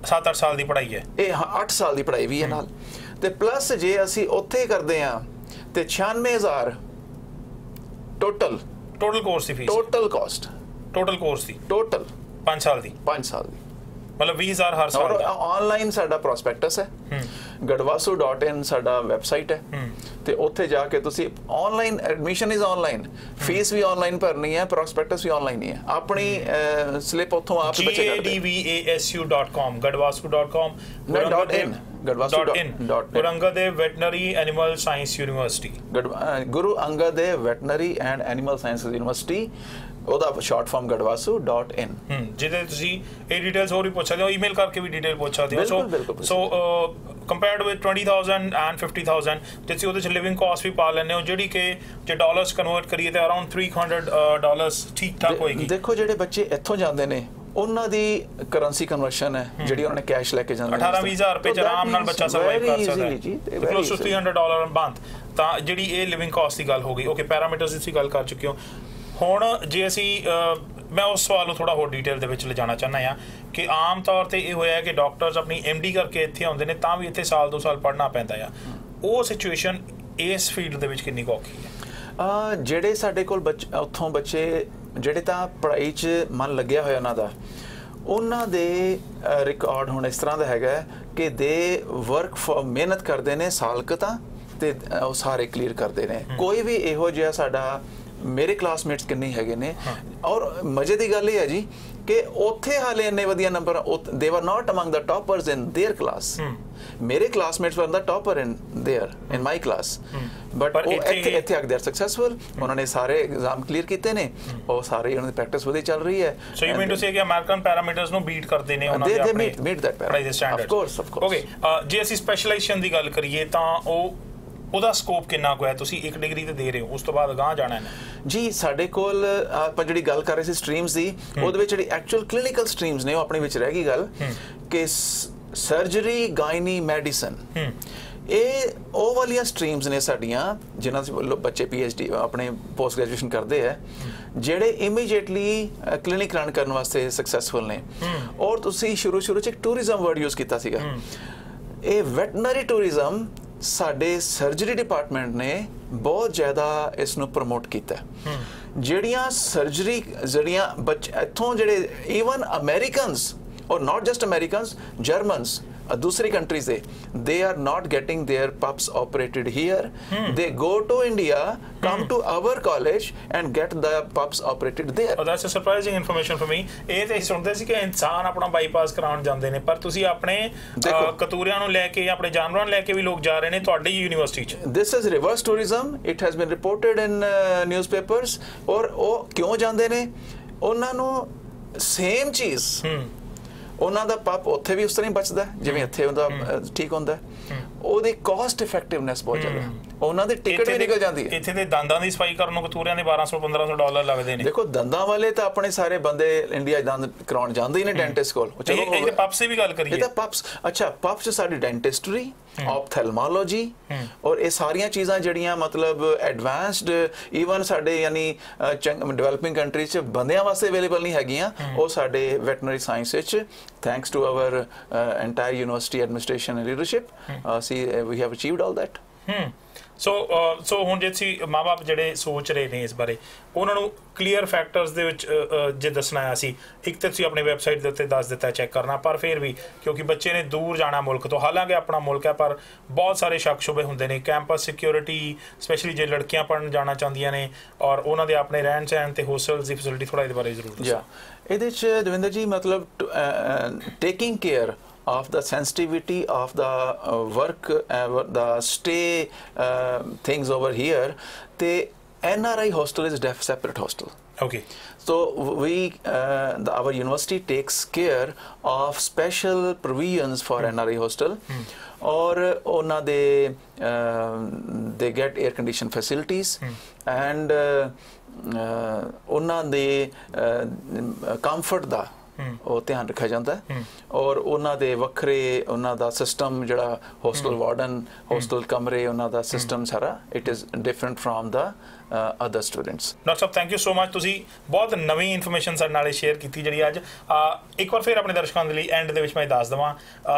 7-8 ਸਾਲ ਦੀ ਪੜ੍ਹਾਈ ਹੈ। ਇਹ 8 ਸਾਲ ਦੀ ਪੜ੍ਹਾਈ ਵੀ ਹੈ ਨਾਲ, ਤੇ ਪਲੱਸ ਜੇ ਅਸੀਂ ਉੱਥੇ ਕਰਦੇ ਆ ਤੇ 96,000 ਟੋਟਲ ਕੋਰਸ ਦੀ fees, total cost, total course ਦੀ, ਟੋਟਲ 5 ਸਾਲ ਦੀ, ਮਤਲਬ 20,000 ਹਰ ਸਾਲ ਦਾ। ਆਨਲਾਈਨ ਸਾਡਾ ਪ੍ਰੋਸਪੈਕਟਸ ਹੈ, gadwasu.in ਸਾਡਾ ਵੈਬਸਾਈਟ ਹੈ, ਤੇ ਉੱਥੇ ਜਾ ਕੇ ਤੁਸੀਂ online admission is online, fees ਵੀ ਆਨਲਾਈਨ ਭਰਨੀ ਹੈ, ਪ੍ਰੋਸਪੈਕਟਸ ਵੀ ਆਨਲਾਈਨ ਹੀ ਹੈ, ਆਪਣੀ ਸਲਿੱਪ ਉੱਥੋਂ ਆਪ ਹੀ ਬੱਚੇ ਕਰਦੇ। gadwasu.com, gadwasu.com, Guru Angad Dev Veterinary Animal Science University, Guru Angad Dev Veterinary and Animal Sciences University, ਉਹਦਾ ਸ਼ਾਰਟ ਫਾਰਮ gadwasu.in, ਜਿਹਦੇ ਤੁਸੀਂ ਇਹ ਡਿਟੇਲਸ ਹੋਰ ਵੀ ਪੁੱਛ ਸਕਦੇ ਹੋ, ਈਮੇਲ ਕਰਕੇ ਵੀ ਡਿਟੇਲ ਪੁੱਛ ਸਕਦੇ ਹੋ। ਸੋ ਕੰਪੇਅਰਡ ਵਿਦ 20,000 ਐਂਡ 50,000 ਜੇ ਤੁਸੀਂ ਉਹਦੇ 'ਚ ਲਿਵਿੰਗ ਕਾਸਟ ਵੀ ਪਾ ਲੈਂਦੇ ਹੋ, ਜਿਹੜੀ ਕਿ ਜੇ ਡਾਲਰਸ ਕਨਵਰਟ ਕਰੀਏ ਤਾਂ ਅਰਾਊਂਡ $300 ਠੀਕ ਠਾਕ ਹੋਏਗੀ। ਦੇਖੋ, ਜਿਹੜੇ ਬੱਚੇ ਇੱਥੋਂ ਜਾਂਦੇ ਨੇ ਉਹਨਾਂ ਦੀ ਕਰੰਸੀ ਕਨਵਰਸ਼ਨ ਹੈ ਜਿਹੜੀ ਉਹਨਾਂ ਨੇ ਕੈਸ਼ ਲੈ ਕੇ ਜਾਂਦੇ, 18-20 ਹਜ਼ਾਰ ਰੁਪਏ 'ਚ ਆਰਾਮ ਨਾਲ ਬੱਚਾ ਸਰਵਾਈਵ ਕਰ ਸਕਦਾ ਹੈ, ਕਲੋਜ਼ ਟੂ $300 ਮੰਥ। ਤਾਂ ਜਿਹੜੀ ਇਹ ਲਿਵਿੰਗ ਕਾਸਟ ਦੀ ਗੱਲ ਹੋ ਗਈ। ਓਕੇ, ਪੈਰਾਮੀਟਰਸ ਦੀ ਤੁਸੀਂ ਗੱਲ ਕਰ ਚੁੱਕੇ ਹੋ। ਹੁਣ ਜੇ ਅਸੀਂ ਮੈਂ ਉਸ ਸਵਾਲ ਨੂੰ ਥੋੜਾ ਹੋਰ ਡਿਟੇਲ ਦੇ ਵਿੱਚ ਲਿਜਾਣਾ ਚਾਹੁੰਦਾ ਹਾਂ ਕਿ ਆਮ ਤੌਰ ਤੇ ਇਹ ਹੋਇਆ ਕਿ ਡਾਕਟਰਸ ਆਪਣੀ MD ਕਰਕੇ ਇੱਥੇ ਆਉਂਦੇ ਨੇ ਤਾਂ ਵੀ ਇੱਥੇ ਸਾਲ 2 ਸਾਲ ਪੜ੍ਹਨਾ ਪੈਂਦਾ ਆ, ਉਹ ਸਿਚੁਏਸ਼ਨ ਇਸ ਫੀਲਡ ਦੇ ਵਿੱਚ ਕਿੰਨੀ ਕੁ ਔਖੀ ਹੈ? ਜਿਹੜੇ ਸਾਡੇ ਕੋਲ ਉੱਥੋਂ ਬੱਚੇ ਜਿਹੜੇ ਤਾਂ ਪੜ੍ਹਾਈ 'ਚ ਮਨ ਲੱਗਿਆ ਹੋਇਆ ਉਹਨਾਂ ਦੇ ਰਿਕਾਰਡ ਹੁਣ ਇਸ ਤਰ੍ਹਾਂ ਦਾ ਹੈਗਾ ਕਿ ਦੇ ਵਰਕ ਫॉर ਮਿਹਨਤ ਕਰਦੇ ਨੇ ਸਾਲ ਕੁ ਤਾਂ, ਤੇ ਉਹ ਸਾਰੇ ਕਲੀਅਰ ਕਰਦੇ ਨੇ। ਕੋਈ ਵੀ ਇਹੋ ਜਿਹਾ ਸਾਡਾ ਮੇਰੇ ਕਲਾਸਮੇਟਸ ਕਿੰਨੇ ਹੈਗੇ ਨੇ, ਔਰ ਮਜ਼ੇ ਦੀ ਗੱਲ ਇਹ ਹੈ ਜੀ ਕਿ ਉੱਥੇ ਹਾਲੇ ਇੰਨੇ ਵਧੀਆ number, they were not among the toppers in their class, ਮੇਰੇ classmates were the topper in my class, but ਉਹ ਇੱਥੇ ਆ ਕੇ ਦੇ ਆਰ ਸਕਸੈਸਫੁਲ, ਉਹਨਾਂ ਨੇ ਸਾਰੇ ਐਗਜ਼ਾਮ ਕਲੀਅਰ ਕੀਤੇ ਨੇ, ਉਹ ਸਾਰੇ ਉਹਨਾਂ ਦੀ ਪ੍ਰੈਕਟਿਸ ਵਧੀਆ ਚੱਲ ਰਹੀ ਹੈ। So you mean to say ਕਿ ਅਮਰੀਕਨ ਪੈਰਾਮੀਟਰਸ ਨੂੰ ਬੀਟ ਕਰਦੇ ਨੇ ਉਹਨਾਂ ਦੇ ਆਪਣੇ ਮੀਟ ਦੈਟ ਪੜ੍ਹਾਈ ਦੇ ਸਟੈਂਡਰਡਸ। ਆਫ ਕੋਰਸ ਓਕੇ, ਜੇ ਅਸੀਂ ਸਪੈਸ਼ਲਾਈਜੇਸ਼ਨ ਦੀ ਗੱਲ ਕਰੀਏ ਤਾਂ ਉਹਦਾ ਸਕੋਪ ਕਿੰਨਾ ਕੁ ਹੈ? ਤੁਸੀਂ 1 ਡਿਗਰੀ ਤੇ ਦੇ ਰਹੇ ਹੋ, ਉਸ ਤੋਂ ਬਾਅਦ ਅਗਾਂਹ ਜਾਣਾ ਹੈ ਜੀ। ਸਾਡੇ ਕੋਲ ਆਪਾਂ ਜਿਹੜੀ ਗੱਲ ਕਰ ਰਹੇ ਸੀ ਸਟਰੀਮਸ ਦੀ, ਉਹਦੇ ਵਿੱਚ ਜਿਹੜੀ ਐਕਚੁਅਲ ਕਲੀਨਿਕਲ ਸਟਰੀਮਸ ਨੇ ਉਹ ਆਪਣੇ ਵਿੱਚ ਰਹਿ ਗਈ ਗੱਲ ਕਿ ਸਰਜਰੀ, ਗਾਇਨੀ, ਮੈਡੀਸਨ, ਇਹ ਉਹ ਵਾਲੀਆਂ ਸਟਰੀਮਸ ਨੇ ਸਾਡੀਆਂ ਜਿਨ੍ਹਾਂ 'ਚ ਬੱਚੇ PhD ਆਪਣੇ ਪੋਸਟ ਗ੍ਰੈਜੂਏਸ਼ਨ ਕਰਦੇ ਹੈ ਜਿਹੜੇ ਇਮੀਡੀਏਟਲੀ ਕਲੀਨਿਕ ਰਨ ਕਰਨ ਵਾਸਤੇ ਸਕਸੈਸਫੁਲ ਨੇ। ਔਰ ਤੁਸੀਂ ਸ਼ੁਰੂ 'ਚ ਇੱਕ ਟੂਰਿਜ਼ਮ ਵਰਡ ਯੂਜ਼ ਕੀਤਾ ਸੀਗਾ, ਇਹ ਵੈਟਨਰੀ ਟੂਰਿਜ਼ਮ ਸਾਡੇ ਸਰਜਰੀ ਡਿਪਾਰਟਮੈਂਟ ਨੇ ਬਹੁਤ ਜ਼ਿਆਦਾ ਇਸ ਨੂੰ ਪ੍ਰਮੋਟ ਕੀਤਾ। ਜਿਹੜੀਆਂ ਸਰਜਰੀ ਜਿਹੜੀਆਂ ਇੱਥੋਂ ਜਿਹੜੇ ਈਵਨ ਅਮਰੀਕਨਸ ਔਰ ਨਾਟ ਜਸਟ ਅਮਰੀਕਨਸ, ਜਰਮਨਸ दूसरी countries they are not getting their pups operated here. They go to India, come to our college and get the pups operated there. Oh, that's a surprising information for me. ਇਹ ਤੇ ਸੁਣਦੇ ਸੀ ਕਿ ਇਨਸਾਨ ਆਪਣਾ ਬਾਈਪਾਸ ਕਰਾਉਣ ਜਾਂਦੇ ਨੇ, ਪਰ ਤੁਸੀਂ ਆਪਣੇ ਕਤੂਰਿਆਂ ਨੂੰ ਲੈ ਕੇ ਆਪਣੇ ਜਾਨਵਰਾਂ ਨੂੰ ਲੈ ਕੇ ਵੀ ਲੋਕ ਜਾ ਰਹੇ ਨੇ ਤੁਹਾਡੀ ਯੂਨੀਵਰਸਿਟੀ 'ਚ। This is reverse tourism. It has been reported in newspapers. ਔਰ ਉਹ ਕਿਉਂ ਜਾਂਦੇ ਨੇ? ਉਹਨਾਂ ਨੂੰ ਸੇਮ ਚੀਜ਼ ਉਹਨਾਂ ਦਾ ਪੱਪ ਉੱਥੇ ਵੀ ਉਸ ਤਰ੍ਹਾਂ ਹੀ ਬਚਦਾ ਜਿਵੇਂ ਇੱਥੇ ਉਹਦਾ ਠੀਕ ਹੁੰਦਾ, ਉਹਦੀ ਕਾਸਟ ਇਫੈਕਟਿਵਨੈਸ ਬਹੁਤ ਜ਼ਿਆਦਾ, ਉਹਨਾਂ ਦੀ ਟਿਕਟ ਵੀ ਨਿਕਲ ਜਾਂਦੀ ਹੈ। ਇੱਥੇ ਦੇ ਦੰਦਾਂ ਦੀ ਸਫਾਈ ਕਰਨ ਨੂੰ ਕਤੂਰਿਆਂ ਦੇ $1200-1500 ਲੱਗਦੇ ਨੇ। ਦੇਖੋ ਦੰਦਾਂ ਵਾਲੇ ਤਾਂ ਆਪਣੇ ਸਾਰੇ ਬੰਦੇ ਇੰਡੀਆ ਦੰਦ ਕਰਾਉਣ ਜਾਂਦੇ ਹੀ ਨੇ ਡੈਂਟਿਸਟ ਕੋਲ। ਚਲੋ ਇਹ ਪੱਪਸ ਦੀ ਵੀ ਗੱਲ ਕਰੀਏ, ਇਹ ਤਾਂ ਪੱਪਸ, ਅੱਛਾ ਪੱਪਸ 'ਚ ਸਾਡੀ ਡੈਂਟਿਸਟਰੀ, ਆਪਥੈਲਮੋਲੋਜੀ ਔਰ ਇਹ ਸਾਰੀਆਂ ਚੀਜ਼ਾਂ ਜਿਹੜੀਆਂ ਮਤਲਬ ਐਡਵਾਂਸਡ ਈਵਨ ਸਾਡੇ ਯਾਨੀ ਡਿਵੈਲਪਿੰਗ ਕੰਟਰੀ 'ਚ ਬੰਦਿਆਂ ਵਾਸਤੇ ਅਵੇਲੇਬਲ ਨਹੀਂ ਹੈਗੀਆਂ, ਉਹ ਸਾਡੇ ਵੈਟਰਨਰੀ ਸਾਇੰਸ ਵਿੱਚ thanks to our entire university administration and leadership we have achieved all that. So ਹੁਣ ਜੇ ਤੁਸੀਂ ਮਾਂ-ਬਾਪ ਜਿਹੜੇ ਸੋਚ ਰਹੇ ਨੇ ਇਸ ਬਾਰੇ, ਉਹਨਾਂ ਨੂੰ ਕਲੀਅਰ ਫੈਕਟਰਸ ਦੇ ਵਿੱਚ ਜੇ ਦੱਸਣਾ ਆਇਆ ਸੀ, ਇੱਕ ਤਾਂ ਤੁਸੀਂ ਆਪਣੀ ਵੈਬਸਾਈਟ ਦੇ ਉੱਤੇ ਦੱਸ ਦਿੱਤਾ ਚੈੱਕ ਕਰਨਾ, ਪਰ ਫਿਰ ਵੀ ਕਿਉਂਕਿ ਬੱਚੇ ਨੇ ਦੂਰ ਜਾਣਾ ਮੁਲਕ ਤੋਂ, ਹਾਲਾਂਕਿ ਆਪਣਾ ਮੁਲਕ ਹੈ ਪਰ ਬਹੁਤ ਸਾਰੇ ਸ਼ੱਕ ਸ਼ੁਬੇ ਹੁੰਦੇ ਨੇ, ਕੈਂਪਸ ਸਿਕਿਉਰਿਟੀ ਸਪੈਸ਼ਲੀ ਜੇ ਲੜਕੀਆਂ ਪੜ੍ਹਨ ਜਾਣਾ ਚਾਹੁੰਦੀਆਂ ਨੇ ਔਰ ਉਹਨਾਂ ਦੇ ਆਪਣੇ ਰਹਿਣ ਸਹਿਣ ਤੇ ਹੋਸਟਲਸ ਦੀ ਫੈਸਿਲਿਟੀ, ਥੋੜ੍ਹਾ ਇਹਦੇ ਬਾਰੇ ਜ਼ਰੂਰ ਦੱਸੋ। ਇਹਦੇ 'ਚ ਦਵਿੰਦਰ ਜੀ ਮਤਲਬ taking care of the sensitivity of the work, the stay things over here, the NRI hostel is a separate hostel. Okay. So we our university takes care of special provisions for NRI hostel. Or ਉਹਨਾਂ ਦੇ they get air conditioned facilities and ਉਹਨਾਂ ਦੇ comfort ਦਾ ਉਹ ਧਿਆਨ ਰੱਖਿਆ ਜਾਂਦਾ ਔਰ ਉਹਨਾਂ ਦੇ ਵੱਖਰੇ ਉਹਨਾਂ ਦਾ ਸਿਸਟਮ ਜਿਹੜਾ ਹੋਸਟਲ ਵਾਰਡਨ, ਹੋਸਟਲ ਕਮਰੇ, ਉਹਨਾਂ ਦਾ ਸਿਸਟਮ ਸਾਰਾ it is different from the other students. Doctor Sahib thank you so much, ਤੁਸੀਂ ਬਹੁਤ ਨਵੀਂ ਇਨਫੋਰਮੇਸ਼ਨ ਸਾਡੇ ਨਾਲ ਸ਼ੇਅਰ ਕੀਤੀ ਜਿਹੜੀ ਅੱਜ। ਇੱਕ ਵਾਰ ਫਿਰ ਆਪਣੇ ਦਰਸ਼ਕਾਂ ਦੇ ਲਈ ਐਂਡ ਦੇ ਵਿੱਚ ਮੈਂ ਦੱਸ ਦੇਵਾਂ,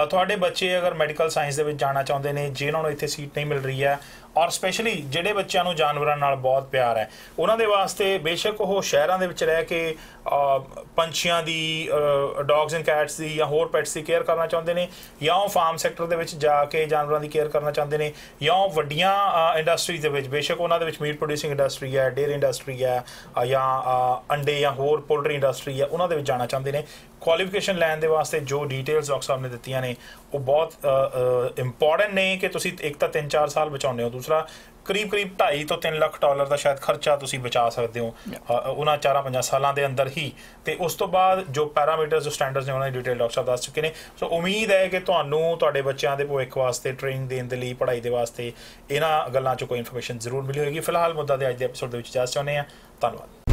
ਤੁਹਾਡੇ ਬੱਚੇ ਅਗਰ ਮੈਡੀਕਲ ਸਾਇੰਸ ਦੇ ਵਿੱਚ ਜਾਣਾ ਚਾਹੁੰਦੇ ਨੇ, ਜਿਨ੍ਹਾਂ ਨੂੰ ਇੱਥੇ ਸੀਟ ਨਹੀਂ ਮਿਲ ਰਹੀ ਹੈ, ਔਰ ਸਪੈਸ਼ਲੀ ਜਿਹੜੇ ਬੱਚਿਆਂ ਨੂੰ ਜਾਨਵਰਾਂ ਨਾਲ ਬਹੁਤ ਪਿਆਰ ਹੈ, ਉਹਨਾਂ ਦੇ ਵਾਸਤੇ ਬੇਸ਼ੱਕ ਉਹ ਸ਼ਹਿਰਾਂ ਦੇ ਵਿੱਚ ਰਹਿ ਕੇ ਪੰਛੀਆਂ ਦੀ, ਡੌਗਸ ਐਂਡ ਕੈਟਸ ਦੀ ਜਾਂ ਹੋਰ ਪੈਟਸ ਦੀ ਕੇਅਰ ਕਰਨਾ ਚਾਹੁੰਦੇ ਨੇ, ਜਾਂ ਉਹ ਫਾਰਮ ਸੈਕਟਰ ਦੇ ਵਿੱਚ ਜਾ ਕੇ ਜਾਨਵਰਾਂ ਦੀ ਕੇਅਰ ਕਰਨਾ ਚਾਹੁੰਦੇ ਨੇ, ਜਾਂ ਉਹ ਵੱਡੀਆਂ ਇੰਡਸਟਰੀਜ਼ ਦੇ ਵਿੱਚ, ਬੇਸ਼ੱਕ ਉਹਨਾਂ ਦੇ ਵਿੱਚ ਮੀਟ ਪ੍ਰੋਡਿਊਸਿੰਗ ਇੰਡਸਟਰੀ ਹੈ, ਡੇਅਰੀ ਇੰਡਸਟਰੀ ਹੈ, ਜਾਂ ਅੰਡੇ ਜਾਂ ਹੋਰ ਪੋਲਟਰੀ ਇੰਡਸਟਰੀ ਹੈ, ਉਹਨਾਂ ਦੇ ਵਿੱਚ ਜਾਣਾ ਚਾਹੁੰਦੇ ਨੇ, ਕੁਆਲੀਫਿਕੇਸ਼ਨ ਲੈਣ ਦੇ ਵਾਸਤੇ ਜੋ ਡੀਟੇਲਸ ਡਾਕਟਰ ਸਾਹਿਬ ਨੇ ਦਿੱਤੀਆਂ ਨੇ ਉਹ ਬਹੁਤ ਇੰਪੋਰਟੈਂਟ ਨੇ ਕਿ ਤੁਸੀਂ ਇੱਕ ਤਾਂ 3-4 ਸਾਲ ਬਚਾਉਂਦੇ ਹੋ, ਦੂਸਰਾ ਕਰੀਬ $2.5 ਤੋਂ $3 ਲੱਖ ਦਾ ਸ਼ਾਇਦ ਖਰਚਾ ਤੁਸੀਂ ਬਚਾ ਸਕਦੇ ਹੋ ਉਹਨਾਂ 4-5 ਸਾਲਾਂ ਦੇ ਅੰਦਰ ਹੀ। ਤੇ ਉਸ ਤੋਂ ਬਾਅਦ ਜੋ ਪੈਰਾਮੀਟਰਸ, ਜੋ ਸਟੈਂਡਰਡਸ ਨੇ, ਉਹਨਾਂ ਦੀ ਡਿਟੇਲ ਡਾਕਟਰ ਸਾਹਿਬ ਦੱਸ ਚੁੱਕੇ ਨੇ। ਸੋ ਉਮੀਦ ਹੈ ਕਿ ਤੁਹਾਨੂੰ ਤੁਹਾਡੇ ਬੱਚਿਆਂ ਦੇ ਭਵਿੱਖ ਵਾਸਤੇ, ਟ੍ਰੇਨਿੰਗ ਦੇਣ ਦੇ ਲਈ, ਪੜ੍ਹਾਈ ਦੇ ਵਾਸਤੇ ਇਹਨਾਂ ਗੱਲਾਂ 'ਚੋਂ ਕੋਈ ਇਨਫੋਰਮੇਸ਼ਨ ਜ਼ਰੂਰ ਮਿਲੀ ਹੋਏਗੀ। ਫਿਲਹਾਲ ਮੁੱਦਾ ਦੇ ਅੱਜ ਦੇ ਐਪੀਸੋਡ ਦੇ ਵਿੱਚ ਇਜਾਜ਼ਤ ਚਾਹੁੰਦੇ ਹਾਂ। ਧੰਨਵਾਦ।